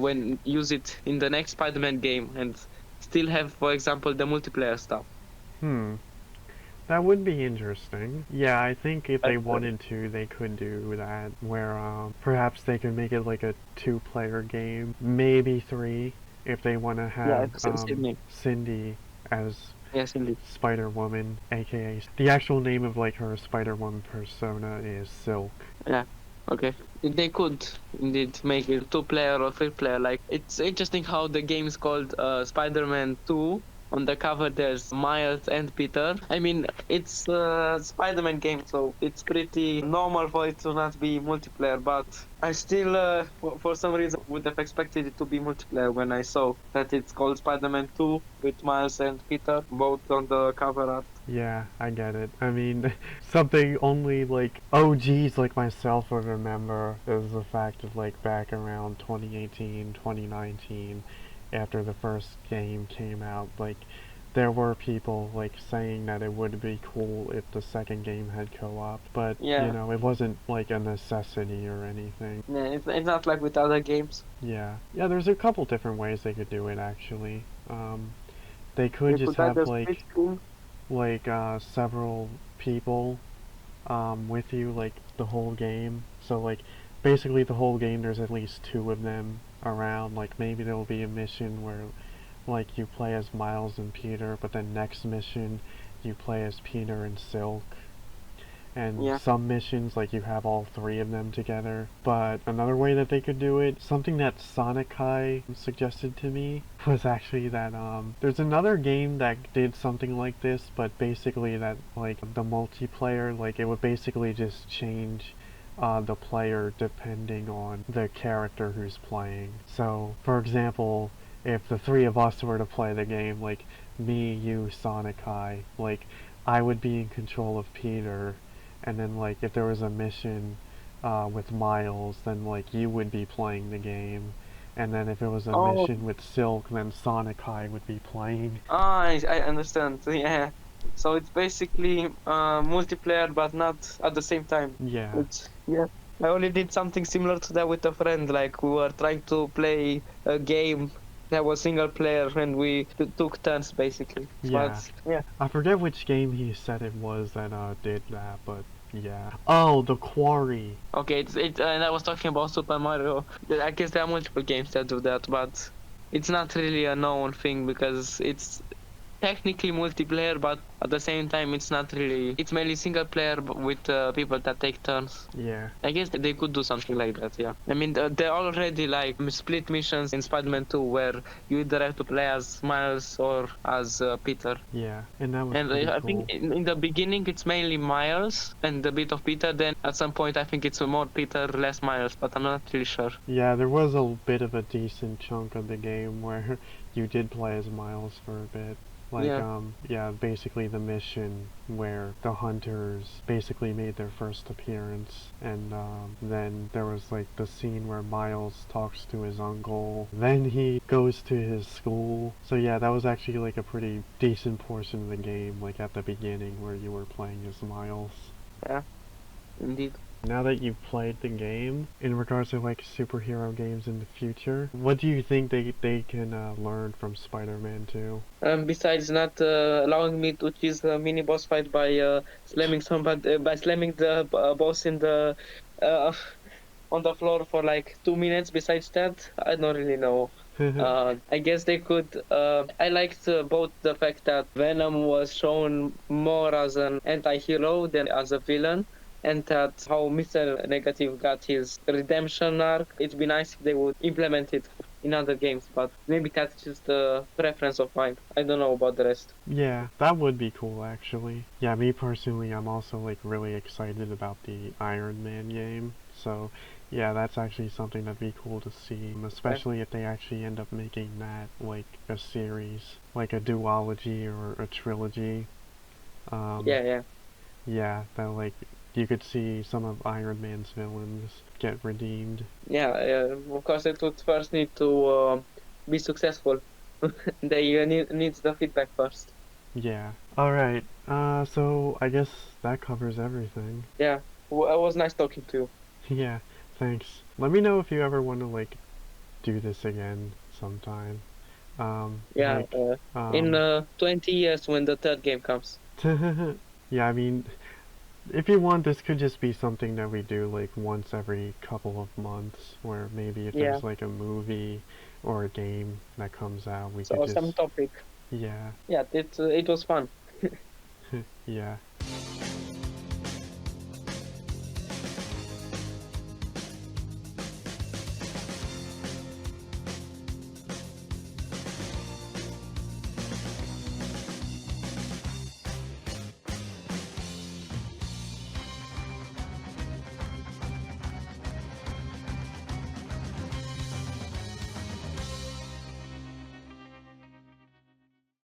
when use it in the next Spider-Man game and still have, for example, the multiplayer stuff? That would be interesting. Yeah, I think if they Like, wanted to, they could do that, where perhaps they could make it like a two-player game, maybe three, if they want to have Cindy as Yes, indeed. Spider-Woman, aka the actual name of like her Spider-Woman persona is Silk. Yeah. Okay. They could indeed make it two-player or three-player. Like, it's interesting how the game is called Spider-Man 2. On the cover, there's Miles and Peter. I mean, it's a Spider-Man game, so it's pretty normal for it to not be multiplayer. But I still, for some reason, would have expected it to be multiplayer when I saw that it's called Spider-Man 2 with Miles and Peter, both on the cover art. Yeah, I get it. I mean, something only like OGs like myself would remember is the fact of like back around 2018, 2019, after the first game came out, like there were people like saying that it would be cool if the second game had co-op, but Yeah. you know, it wasn't like a necessity or anything. Yeah, it's not like with other games. Yeah, there's a couple different ways they could do it actually. They could just have like several people with you like the whole game. So like basically the whole game there's at least two of them around. Like maybe there'll be a mission where like you play as Miles and Peter, but then next mission you play as Peter and Silk. And some missions, like you have all three of them together. But another way that they could do it, something that Sonic suggested to me, was actually that there's another game that did something like this, but basically that like the multiplayer, like it would basically just change the player depending on the character who's playing. So, for example, if the three of us were to play the game, like me, you, Sonic, like I would be in control of Peter. And then, like, if there was a mission with Miles, then, like, you would be playing the game. And then if it was a mission with Silk, then Sonic would be playing. I understand, yeah. So it's basically multiplayer, but not at the same time. Yeah. I only did something similar to that with a friend. Like, we were trying to play a game that was single player, and we took turns, basically. Yeah. But, I forget which game he said it was that did that, but yeah. Oh, The Quarry. Okay, and I was talking about Super Mario. I guess there are multiple games that do that, but it's not really a known thing because it's technically multiplayer, but at the same time it's not really. It's mainly single player with people that take turns. Yeah. I guess they could do something like that, yeah. I mean, they're already like split missions in Spider-Man 2 where you either have to play as Miles or as Peter. Yeah, and that was And pretty I cool. think in the beginning it's mainly Miles and a bit of Peter. Then at some point I think it's more Peter, less Miles, but I'm not really sure. Yeah, there was a bit of a decent chunk of the game where you did play as Miles for a bit. Like, Yeah. yeah, basically the mission where the hunters basically made their first appearance, and then there was like the scene where Miles talks to his uncle, then he goes to his school. So yeah, that was actually like a pretty decent portion of the game, like at the beginning where you were playing as Miles. Yeah, indeed. Now that you've played the game, in regards to like superhero games in the future, what do you think they can learn from Spider-Man 2? Besides not allowing me to choose a mini boss fight by slamming somebody by slamming the boss in the uh, on the floor for like 2 minutes. Besides that, I don't really know. I guess they could. I liked both the fact that Venom was shown more as an anti-hero than as a villain, and that how Mr. Negative got his redemption arc. It'd be nice if they would implement it in other games, but maybe that's just a preference of mine. I don't know about the rest. Yeah, that would be cool actually. Yeah, me personally, I'm also like really excited about the Iron Man game. So yeah, that's actually something that'd be cool to see, especially if they actually end up making that like a series, like a duology or a trilogy. Yeah. Yeah, that like you could see some of Iron Man's villains get redeemed. Yeah, of course, it would first need to be successful. They needs the feedback first. Yeah. Alright, so I guess that covers everything. Yeah, it was nice talking to you. Yeah, thanks. Let me know if you ever want to, like, do this again sometime. Yeah, Like, in 20 years when the third game comes. yeah, I mean, if you want, this could just be something that we do, like, once every couple of months, where maybe if Yeah, there's, like, a movie or a game that comes out, we so could some just, topic. yeah, Yeah, it was fun. yeah.